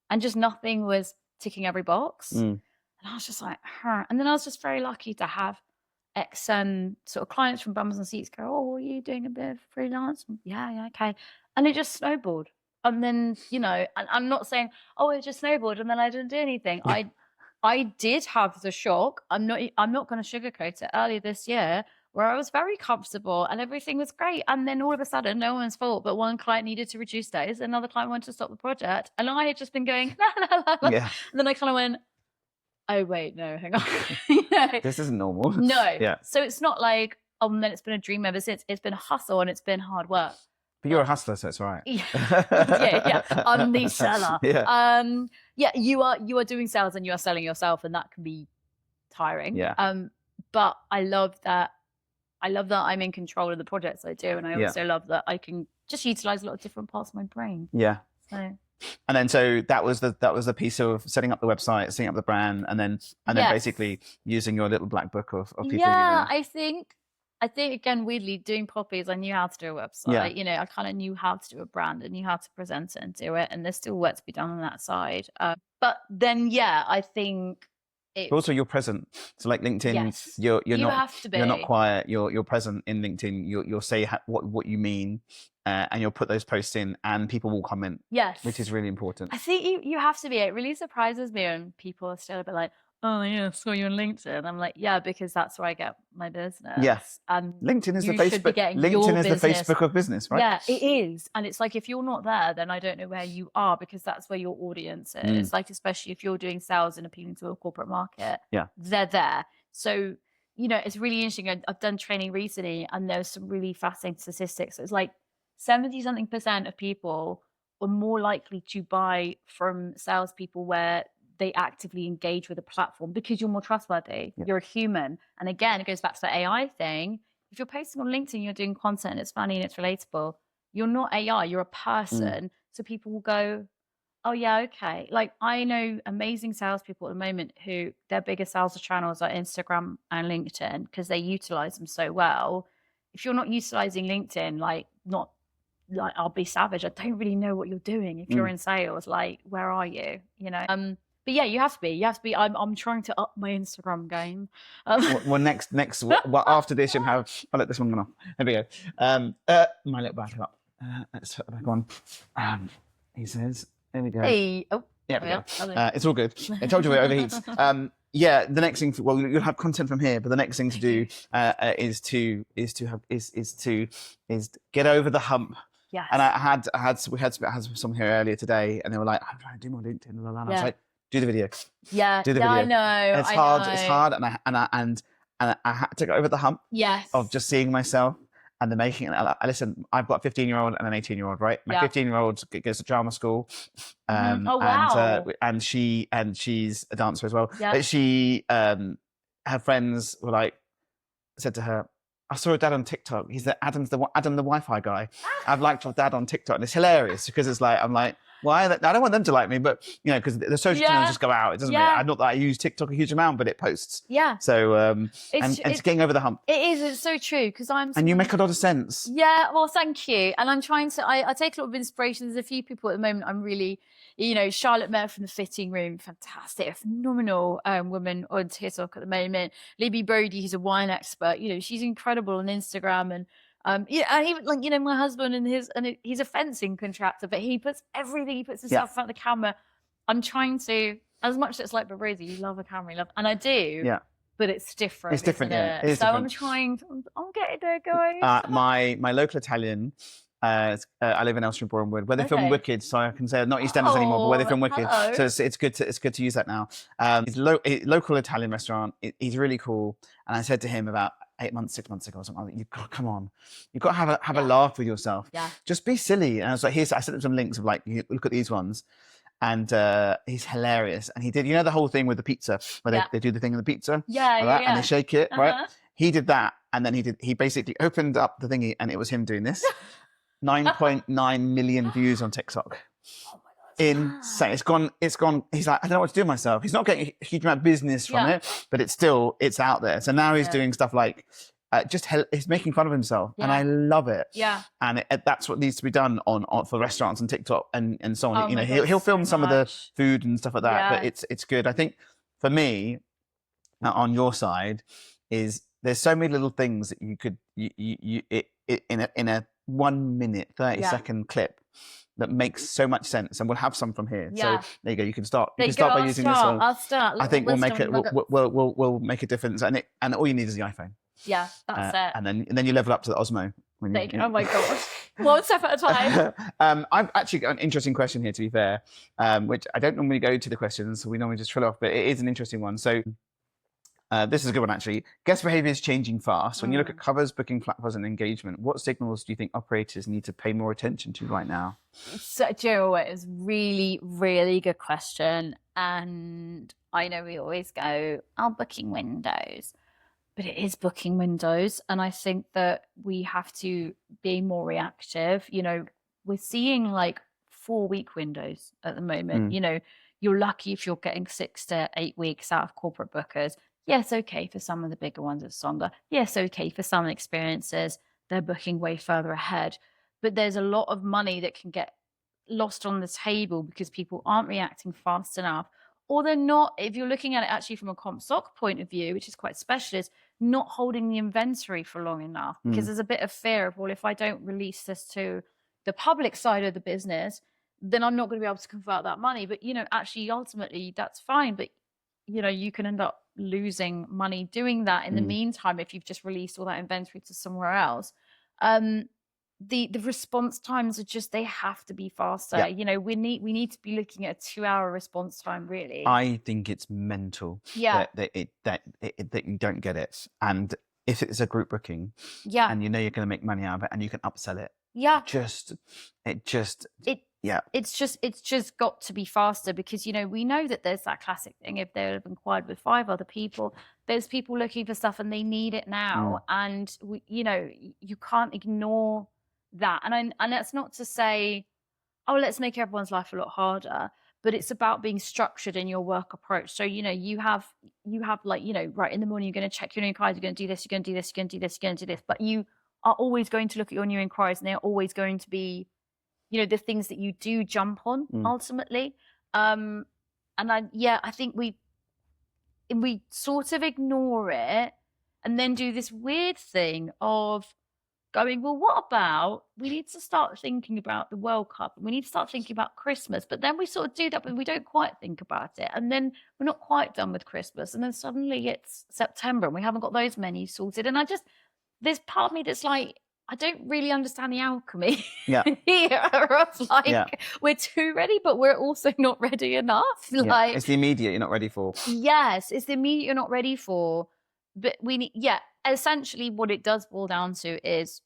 and just nothing was ticking every box. And I was just like, And then I was just very lucky to have sort of clients from Bums and Seats go, oh, are you doing a bit of freelance? Yeah, okay. And it just snowballed. And then, and I'm not saying, oh, it just snowballed and then I didn't do anything. I did have the shock. I'm not going to sugarcoat it, earlier this year, where I was very comfortable and everything was great. And then all of a sudden, no one's fault, but one client needed to reduce days, another client wanted to stop the project. And I had just been going, la, la, la, la. And then I kind of went, oh, wait, no, hang on. This isn't normal. No. So it's not like, then it's been a dream ever since. It's been a hustle and it's been hard work. But you're a hustler, so it's all right. I'm the seller. You are doing sales and you are selling yourself, and that can be tiring. But I love that I'm in control of the projects I do, and I also love that I can just utilize a lot of different parts of my brain. And then so that was the piece of setting up the website, setting up the brand, and then basically using your little black book of people. I think I think, again, weirdly, doing poppies, I knew how to do a website. Yeah. You know, I kind of knew how to do a brand and knew how to present it and do it. And there's still work to be done on that side. But then, yeah, I think But also you're present. So like LinkedIn, yes, you're you not have to be. you're not quiet. You're present in LinkedIn. You'll say what you mean, and you'll put those posts in, and people will comment. Yes, which is really important. I think you have to be. It really surprises me when people are still a bit like, oh yeah, saw you on LinkedIn. I'm like, yeah, because that's where I get my business. Yes. And LinkedIn is the you should be Facebook. getting your LinkedIn is the business. Facebook of business, right? Yeah, it is. And it's like, if you're not there, then I don't know where you are, because that's where your audience is. Like, especially if you're doing sales and appealing to a corporate market, Yeah, they're there. So, you know, it's really interesting. I've done training recently, and there's some really fascinating statistics. It's like 70-something% of people are more likely to buy from salespeople where they actively engage with a platform, because you're more trustworthy. You're a human. And again, it goes back to the AI thing. If you're posting on LinkedIn, you're doing content and it's funny and it's relatable, you're not AI, you're a person. So people will go, oh yeah, okay. Like, I know amazing salespeople at the moment who their biggest sales channels are Instagram and LinkedIn, because they utilize them so well. If you're not utilizing LinkedIn, like I'll be savage, I don't really know what you're doing. If you're in sales, like, where are you? You know? But yeah, you have to be. I'm trying to up my Instagram game. well, next, well, after this, you'll have. I'll let this one go off. There we go. My little battery up. Let's put it back on. He says, there we go. Hey, Yeah, it's all good. I told you it overheats. Yeah, the next thing. Well, you'll have content from here, but the next thing to do is to get over the hump. Yes. And we had some here earlier today, and they were like, "I'm trying to do more LinkedIn." And I was like, "Do the video." Yeah, do the video. I know. It's hard. It's hard, and I had to get over the hump. Yes. Of just seeing myself and the making. Listen, I've got a 15-year-old and an 18-year-old, right? My 15-year-old goes to drama school, oh wow. and she's a dancer as well. Yeah. But she, her friends were like, said to her, I saw a dad on TikTok. He's Adam the Wi-Fi guy. I've liked your dad on TikTok, and it's hilarious because it's like, I'm like, why? I don't want them to like me, but you know, because the social channels just go out. It doesn't. Really, not that I use TikTok a huge amount, but it posts. Yeah. So and it's getting over the hump. It is. It's so true, because and you make a lot of sense. Yeah. Well, thank you. And I'm trying to. I take a lot of inspiration. There's a few people at the moment I'm really. You know, Charlotte Mayer from The Fitting Room, fantastic, a phenomenal woman on TikTok at the moment. Libby Brody, who's a wine expert, you know, she's incredible on Instagram. And yeah, and even like, you know, my husband and he's a fencing contractor, but he puts everything, he puts himself in front of the camera. I'm trying to, as much as it's like, but Rosie, you love a camera, and I do. Yeah. But it's different. It's different, yeah. It is so different. I'm getting there, guys. My local Italian. I live in Elstree Bournemouth, where they film Wicked, so I can say not EastEnders anymore, but where they film Wicked. Hello. So it's good to use that now. It's local Italian restaurant. He's really cool, and I said to him about 6 months ago, or something, like, come on, you've got to have a laugh with yourself. Yeah. Just be silly. And I was like, I sent him some links of like, look at these ones. And he's hilarious. And he did, you know, the whole thing with the pizza, where they do the thing with the pizza, and they shake it, right? He did that, and then he basically opened up the thingy, and it was him doing this. 9.9 million views on TikTok. Oh my God. Insane. It's gone. He's like, I don't know what to do with myself. He's not getting a huge amount of business from it, but it's out there. So now he's doing stuff like, he's making fun of himself, and I love it. Yeah. And that's what needs to be done for restaurants and TikTok and so on. You know, he'll film some of the food and stuff like that, but it's good. I think for me, on your side, is there's so many little things that you could in a 1 minute 30-second clip that makes so much sense, and we'll have some from here. So there you go. You can start. You can start by using this one. I'll start. I think we'll make it. We'll make a difference, and all you need is the iPhone. Yeah, that's it. And then you level up to the Osmo. Oh my gosh, one step at a time. I've actually got an interesting question here, to be fair, which I don't normally go to the questions, so we normally just fill off, but it is an interesting one. So. This is a good one, actually. Guest behavior is changing fast. When you look at covers, booking platforms, and engagement, what signals do you think operators need to pay more attention to right now? So, Joe, it is really, really good question. And I know we always go, booking windows. But it is booking windows. And I think that we have to be more reactive. You know, we're seeing like 4-week windows at the moment. You know, you're lucky if you're getting 6 to 8 weeks out of corporate bookers. Yes, okay, for some of the bigger ones, it's longer. Yes, okay, for some experiences, they're booking way further ahead. But there's a lot of money that can get lost on the table because people aren't reacting fast enough. Or they're not, if you're looking at it actually from a comp stock point of view, which is quite specialist, not holding the inventory for long enough. Because there's a bit of fear of, well, if I don't release this to the public side of the business, then I'm not going to be able to convert that money. But, actually, ultimately, that's fine. But you can end up losing money doing that in the meantime if you've just released all that inventory to somewhere else. The response times are just, they have to be faster. We need to be looking at a 2-hour response time, really. I think it's mental that you don't get it. And if it's a group booking, and you're going to make money out of it, and you can upsell it, it's just got to be faster, because we know that there's that classic thing. If they've inquired with 5 other people, there's people looking for stuff and they need it now, and you can't ignore that. And that's not to say, oh, let's make everyone's life a lot harder, but it's about being structured in your work approach. So you have like, right in the morning, you're going to check your new inquiries, you're going to do this, you're going to do this, you're going to do this, you're going to do this, but you are always going to look at your new inquiries, and they're always going to be the things that you do jump on ultimately. And I think we sort of ignore it and then do this weird thing of going, well, what about, we need to start thinking about the World Cup, and we need to start thinking about Christmas, but then we sort of do that, but we don't quite think about it. And then we're not quite done with Christmas. And then suddenly it's September and we haven't got those menus sorted. And there's part of me that's like, I don't really understand the alchemy here. It's like, we're too ready, but we're also not ready enough. Like, it's the immediate you're not ready for. Yes, it's the immediate you're not ready for. But we need, essentially what it does boil down to is,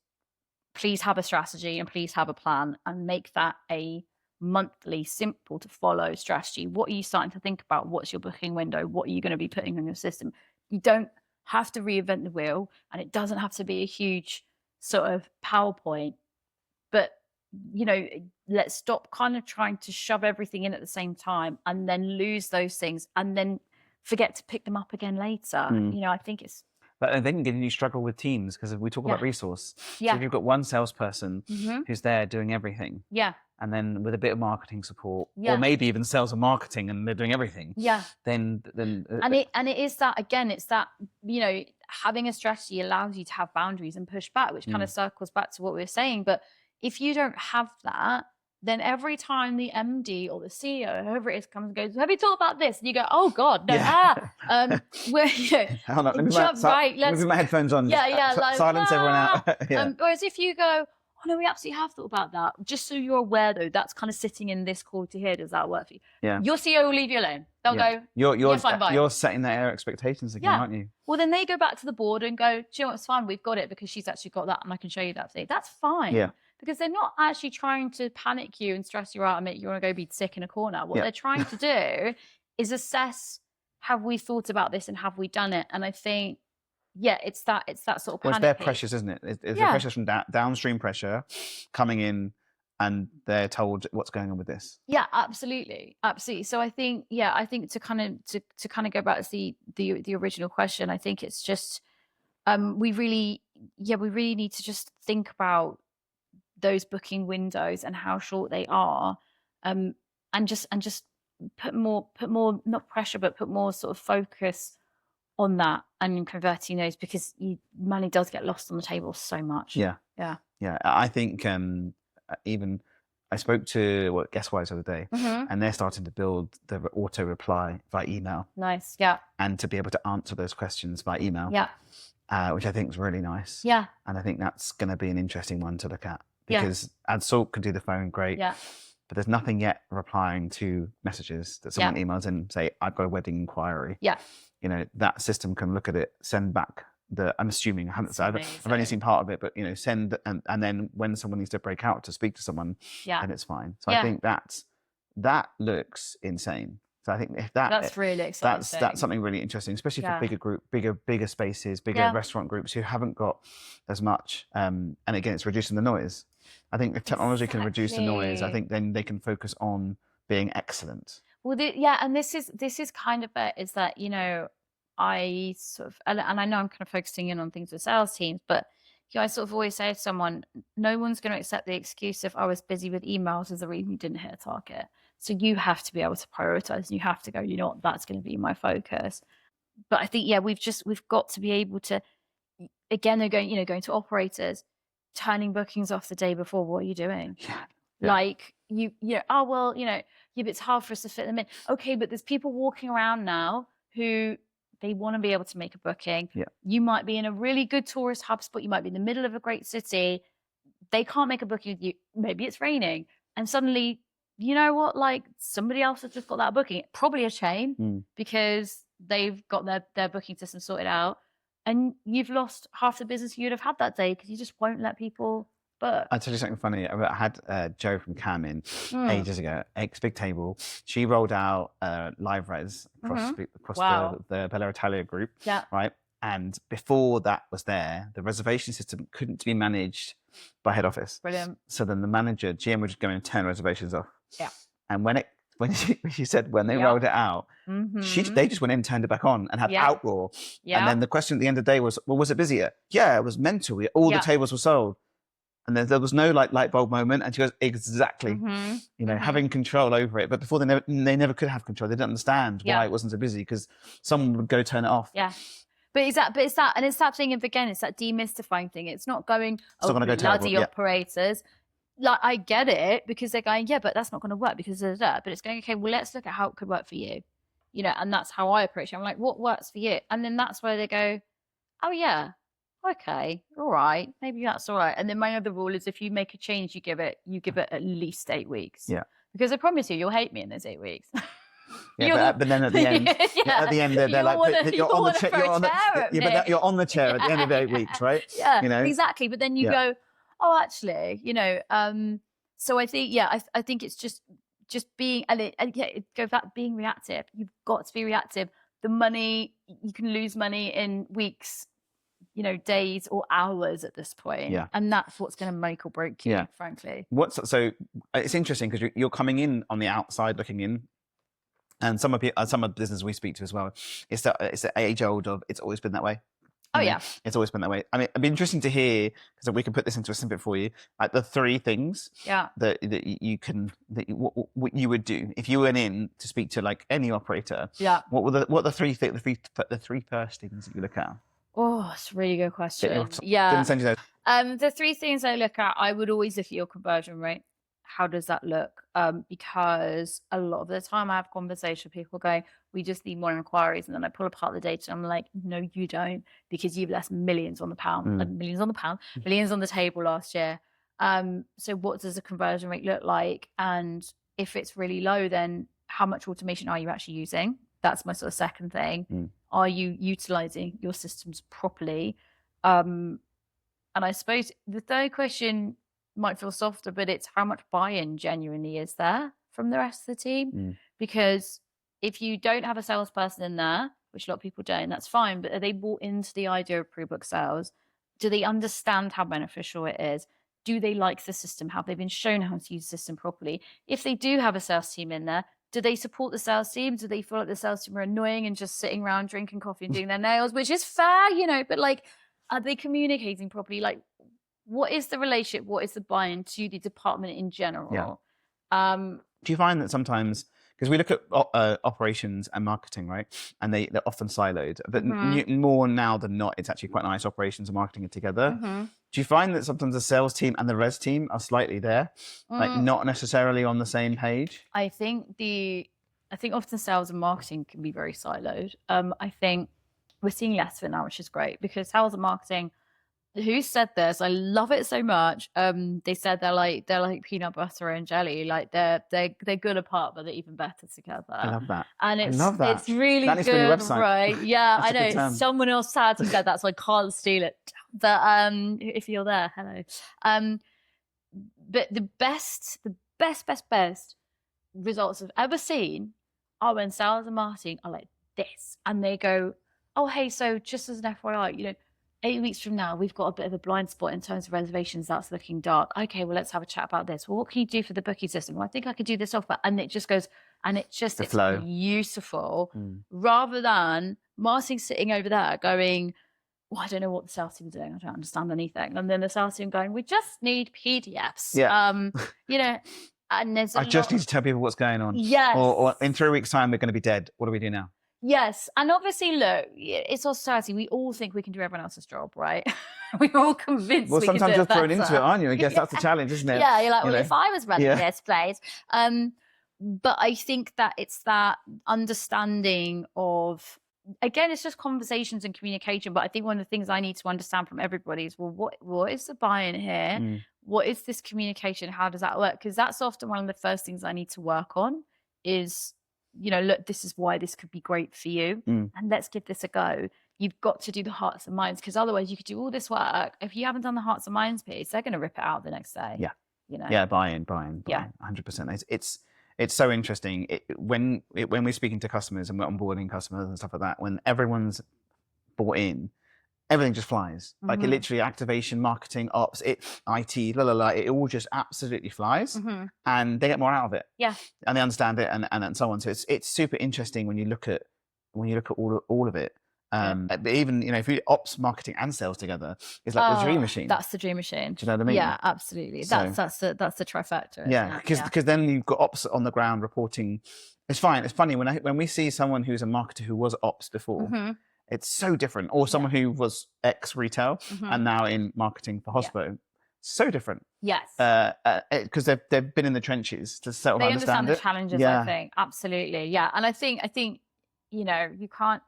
please have a strategy and please have a plan, and make that a monthly, simple to follow strategy. What are you starting to think about? What's your booking window? What are you going to be putting on your system? You don't have to reinvent the wheel, and it doesn't have to be a huge sort of PowerPoint, but let's stop kind of trying to shove everything in at the same time and then lose those things and then forget to pick them up again later. I think it's, but then you struggle with teams, because we talk about resource. So if you've got one salesperson who's there doing everything, and then with a bit of marketing support, or maybe even sales and marketing, and they're doing everything, then it is that, again, it's that, having a strategy allows you to have boundaries and push back, which kind of circles back to what we were saying. But if you don't have that, then every time the MD or the CEO, whoever it is, comes and goes, have you thought about this? And you go, oh God, no. Hold on, let me put my headphones on. Silence everyone out. Whereas if you go, oh no, we absolutely have thought about that. Just so you're aware, though, that's kind of sitting in this quarter here. Does that work for you? Yeah. Your CEO will leave you alone. They'll go, you're setting their expectations again, aren't you? Well, then they go back to the board and go, do you know what, it's fine, we've got it, because she's actually got that and I can show you that today. That's fine. Yeah. Because they're not actually trying to panic you and stress you out and make you want to go be sick in a corner. What they're trying to do is assess, have we thought about this and have we done it? And I think, it's that sort of panic. Well, it's their pressures, isn't it? It's the pressures from downstream pressure coming in, and they're told what's going on with this. Yeah, absolutely. So I think, to kind of go back to the original question, I think it's just, we really need to just think about those booking windows and how short they are, and just put more, not pressure, but put more sort of focus on that and converting those, because money does get lost on the table so much. I think even I spoke to Guesswise the other day, and they're starting to build the auto reply by email. Nice. And to be able to answer those questions by email, which I think is really nice. And I think that's going to be an interesting one to look at, because AdSort could do the phone great, but there's nothing yet replying to messages that someone emails in, say, I've got a wedding inquiry. That system can look at it, send back I'm assuming, I've only seen part of it, but send, and then when someone needs to break out to speak to someone, then it's fine. So I think that looks insane. So I think if that's really exciting. That's something really interesting, especially for bigger spaces, bigger restaurant groups who haven't got as much. And again, it's reducing the noise. I think if technology can reduce the noise, I think then they can focus on being excellent. Well, and this is kind of it, is that I sort of, and I know I'm kind of focusing in on things with sales teams, but I sort of always say to someone, no one's going to accept the excuse if I was busy with emails as the reason you didn't hit a target. So you have to be able to prioritize, and you have to go, you know what, that's going to be my focus. But I think, we've got to be able to, again, they're going to operators, turning bookings off the day before. What are you doing? Yeah. Like it's hard for us to fit them in. Okay, but there's people walking around now who they want to be able to make a booking. Yeah. You might be in a really good tourist hub spot. You might be in the middle of a great city. They can't make a booking with you. Maybe it's raining. And suddenly, you know what? Like somebody else has just got that booking. Probably a chain because they've got their booking system sorted out. And you've lost half the business you'd have had that day because you just won't let people book. I'll tell you something funny. I had Jo from Cam in ages ago, Big Table. She rolled out live res across the Bella Italia group, right? And before that was there, the reservation system couldn't be managed by head office. Brilliant. So then the manager, GM, would just go and turn reservations off. Yeah. And when she said when they rolled it out, they just went in and turned it back on and had outroar. Yeah. And then the question at the end of the day was, well, was it busier? Yeah, it was mental. All the tables were sold. And there was no light bulb moment. And she goes, exactly. Having control over it. But before they never could have control. They didn't understand why it wasn't so busy because someone would go turn it off. Yeah. But it's that thing of, again, it's that demystifying thing. It's not going, bloody operators. Like, I get it because they're going, yeah, but that's not going to work because of that. But it's going, okay, well, let's look at how it could work for you. And that's how I approach it. I'm like, what works for you? And then that's where they go, oh, yeah. Okay, all right, maybe that's all right. And then my other rule is if you make a change, you give it at least 8 weeks. Yeah. Because I promise you'll hate me in those 8 weeks. Yeah, but then at the end, they're like, you're on the chair at the end of 8 weeks, right? Yeah, exactly. But then you go, oh, actually, So I think, I think it's just being, it goes back being reactive. You've got to be reactive. The money, you can lose money in weeks, days or hours at this point. Yeah. And that's what's going to make or break you, frankly. So it's interesting because you're coming in on the outside looking in. And some of the business we speak to as well, it's the age old of it's always been that way. Oh, yeah. It's always been that way. I mean, it'd be interesting to hear, because we can put this into a snippet for you, like the 3 things that you would do if you went in to speak to like any operator. Yeah. What are the three first things that you look at? Oh, it's a really good question. Didn't send you those. The 3 things I look at, I would always look at your conversion rate. How does that look? Because a lot of the time I have conversations with people going, we just need more inquiries. And then I pull apart the data and I'm like, no, you don't, because you've left millions on the table last year. So what does the conversion rate look like? And if it's really low, then how much automation are you actually using? That's my sort of second thing. Are you utilizing your systems properly? And I suppose the third question might feel softer, but it's how much buy-in genuinely is there from the rest of the team? Because if you don't have a salesperson in there, which a lot of people don't, that's fine, but are they bought into the idea of pre-book sales? Do they understand how beneficial it is? Do they like the system? Have they been shown how to use the system properly? If they do have a sales team in there, do they support the sales team? Do they feel like the sales team are annoying and just sitting around drinking coffee and doing their nails, which is fair, but like, are they communicating properly? Like, what is the relationship? What is the buy-in to the department in general? Yeah. Do you find that sometimes, because we look at operations and marketing, right? And they're often siloed, but more now than not, it's actually quite nice. Operations and marketing are together. Do you find that sometimes the sales team and the res team are slightly there, like not necessarily on the same page? I think often sales and marketing can be very siloed. I think we're seeing less of it now, which is great, because sales and marketing, who said this? I love it so much. They said they're like peanut butter and jelly. Like they're good apart, but they're even better together. I love that. And it's really that good, right? Yeah, I know. Someone else sadly said that, so I can't steal it. But if you're there, hello. But the best results I've ever seen are when sales and marketing are like this, and they go, "Oh, hey, so just as an FYI, 8 weeks from now, we've got a bit of a blind spot in terms of reservations. That's looking dark. Okay, well, let's have a chat about this. Well, what can you do for the booking system? Well, I think I could do this offer." And it just goes, and it's beautiful, rather than marketing sitting over there going, well, I don't know what the sales team are doing. I don't understand anything. And then the sales team going, we just need PDFs. Yeah. You know, and there's I just need to tell people what's going on. Yes. Or in 3 weeks' time, we're going to be dead. What do we do now? Yes. And obviously, look, it's our society. We all think we can do everyone else's job, right? We're all convinced we can do sometimes it you're thrown better. into it, aren't you? I guess that's the challenge, isn't it? Yeah, you're like, well, if I was running this place. But I think that it's that understanding of, again, it's just conversations and communication. But I think one of the things I need to understand from everybody is, well, what is the buy-in here? What is this communication? How does that work? Because that's often one of the first things I need to work on is, you know, look, this is why this could be great for you. And let's give this a go. You've got to do the hearts and minds, because otherwise you could do all this work. If you haven't done the hearts and minds piece, they're going to rip it out the next day. Yeah. You know? Yeah, buy-in, Yeah. 100%. It's so interesting when we're speaking to customers and we're onboarding customers and stuff like that. When everyone's bought in, everything just flies. Like it literally, activation, marketing, ops, it all just absolutely flies, and they get more out of it. Yeah, and they understand it, and so on. So it's super interesting when you look at all of it. But even, you know, if we ops, marketing, and sales together, it's like the dream machine. That's the dream machine. Do you know what I mean? Yeah, absolutely. So, that's the trifecta. Yeah, because then you've got ops on the ground reporting. It's fine. It's funny when we see someone who's a marketer who was ops before. It's so different. Or someone who was ex retail and now in marketing for Hospo. So different. Yes. Because they've been in the trenches to sort of they understand the challenges. Yeah. I think absolutely. Yeah, and I think you know, you can't.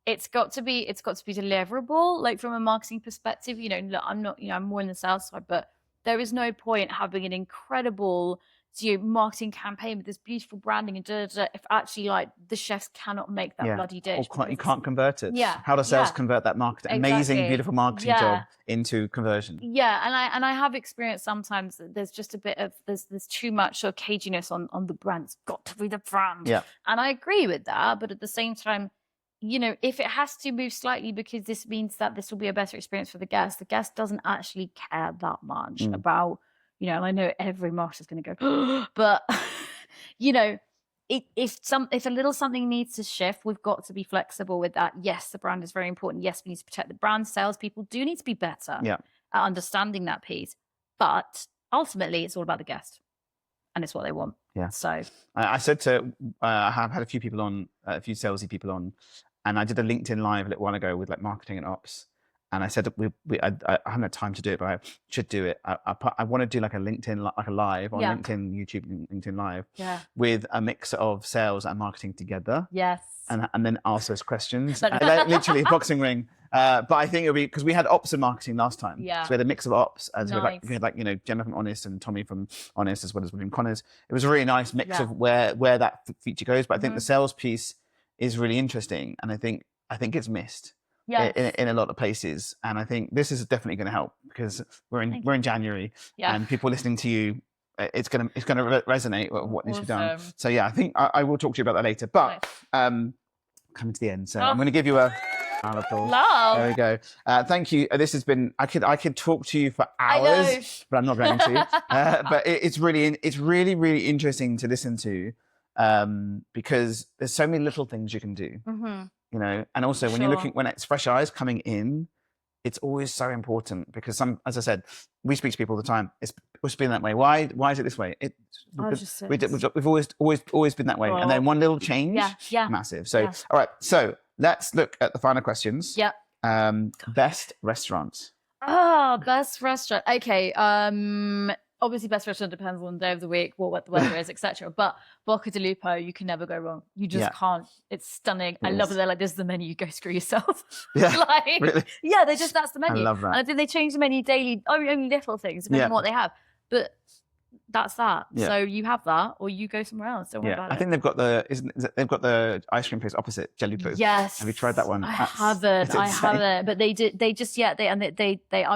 It's got to be deliverable. Like from a marketing perspective, you know, look, I'm not, you know, I'm more in the sales side, but there is no point having an incredible marketing campaign with this beautiful branding and if actually like the chefs cannot make that bloody dish. Or you can't convert it. Yeah. How does sales convert that marketing? Amazing, beautiful marketing job into conversion. Yeah, and I have experienced sometimes that there's just a bit of there's too much sort of caginess on the brand. It's got to be the brand. Yeah. And I agree with that, but at the same time, you know, if it has to move slightly because this means that this will be a better experience for the guest doesn't actually care that much about, you know, and I know every marketer is going to go, but, you know, if a little something needs to shift, we've got to be flexible with that. Yes, the brand is very important. Yes, we need to protect the brand. Salespeople do need to be better at understanding that piece. But ultimately, it's all about the guest. And it's what they want. Yeah. So I said to, I have had a few people on, a few salesy people on, and I did a LinkedIn live a little while ago with like marketing and ops. And I said, I haven't had time to do it, but I should do it. I want to do like a LinkedIn, like a live on LinkedIn, YouTube, LinkedIn live with a mix of sales and marketing together. Yes. And then ask those questions. Literally a boxing ring. But I think it'll be, because we had ops and marketing last time. Yeah. So we had a mix of ops. And so we had like, you know, Gemma from Honest and Tommy from Honest, as well as William Connors. It was a really nice mix of where that feature goes. But I think the sales piece is really interesting. And I think it's missed. In a lot of places, and I think this is definitely going to help because we're in January, and people listening to you, it's going to resonate with what needs to be done. So yeah, I think I will talk to you about that later. But coming to the end, so I'm going to give you a round of applause. Love. There we go. Thank you. This has been. I could talk to you for hours, but I'm not going to. But it's really interesting to listen to, because there's so many little things you can do. You know, and also when you're looking, when it's fresh eyes coming in, it's always so important because as I said, we speak to people all the time. It's been that way. Why is it this way? We've always been that way. And then one little change, massive. So, all right. So let's look at the final questions. Yeah. Best restaurants. Oh, best restaurant. Okay. Obviously, best restaurant depends on the day of the week, what the weather is, etc. But Bocca di Lupo, you can never go wrong. You just can't. It's stunning. I love it. They're like, this is the menu. You go screw yourself. Yeah, like, really? Yeah, that's the menu. I love that. And I think they change the menu daily, only little things, depending on what they have. But that's that. Yeah. So you have that, or you go somewhere else. Don't worry about it. I think they've got the ice cream place opposite Jellypoo. Yes. Have you tried that one? I haven't. But I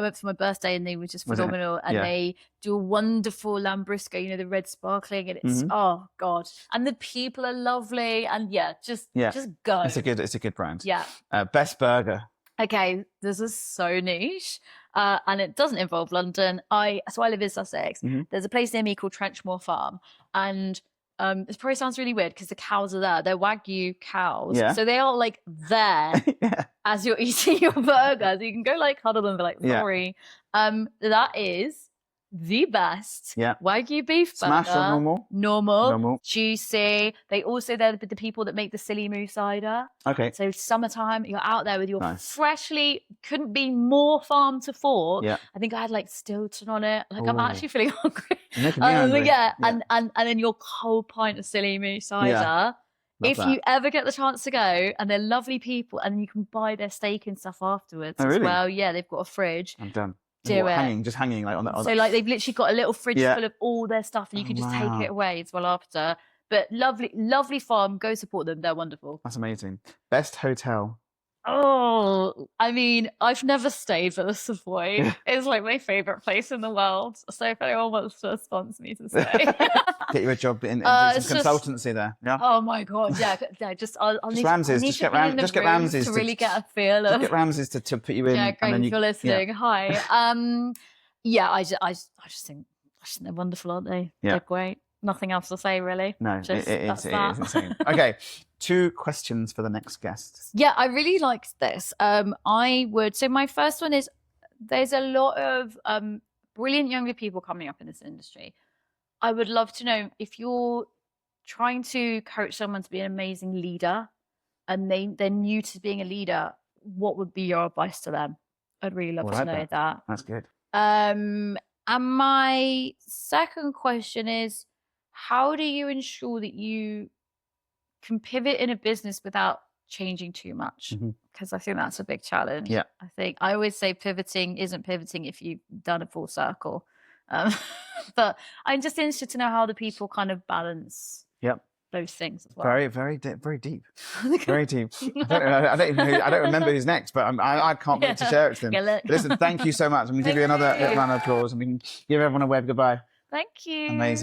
went for my birthday and they were just phenomenal. And they do a wonderful Lambrusco, you know, the red sparkling, and it's oh god. And the people are lovely, and just go. It's a good brand. Yeah. Best burger. Okay, this is so niche. And it doesn't involve London. So I live in Sussex. There's a place near me called Trenchmore Farm, and It probably sounds really weird because the cows are there. They're Wagyu cows. Yeah. So they are like there Yeah. as you're eating your burger. So you can go like cuddle them and be like, Yeah. sorry. That is the best Yeah. Wagyu beef burger. Smash or normal? Normal. Juicy. They're the people that make the silly moo cider. Okay. So summertime, you're out there with your Nice. freshly, couldn't be more farm to fork. Yeah. I think I had like Stilton on it. Like I'm Ooh. actually feeling hungry. You're making me hungry. Yeah. And then your cold pint of silly moo cider. Love If that. you ever get the chance to go, and they're lovely people, and you can buy their steak and stuff afterwards Oh, as really? well. Yeah, they've got a fridge. I'm done. Do it. Just hanging like on that. So like they've literally got a little fridge Yeah. full of all their stuff, and you can just Wow. take it away as well after. But lovely farm. Go support them. They're wonderful. That's amazing. Best hotel. Oh, I mean, I've never stayed, but the Savoy is like my favorite place in the world. So if anyone wants to sponsor me to stay, Get you a job in it's some just- consultancy there. Yeah. oh my god, yeah, I'll need Ramses, I need just to get be in the Just get room Ramses to to- really get a feel Just of. get Ramses to put you in. Yeah, and great. then If you, you're listening, yeah. hi. Yeah, I just think they're wonderful, aren't they? Yeah. They're great. Nothing else to say, really. No, Just, it that's is that. insane. Okay, 2 questions for the next guest. Yeah, I really liked this. So my first one is, there's a lot of brilliant younger people coming up in this industry. I would love to know, if you're trying to coach someone to be an amazing leader and they're new to being a leader, what would be your advice to them? I'd really love I to like know that. that. That's good. And my second question is, how do you ensure that you can pivot in a business without changing too much? Mhm. Because I think that's a big challenge. Yeah. I always say pivoting isn't pivoting if you've done a full circle. But I'm just interested to know how the people kind of balance Yep. those things as well. Very, very, very deep. Very deep. I don't remember who's next, but I can't wait to share it to them. Yeah, But listen, thank you so much. I'm going to give you Thank another you. round of applause, and we can give everyone a wave goodbye. Thank you. Amazing.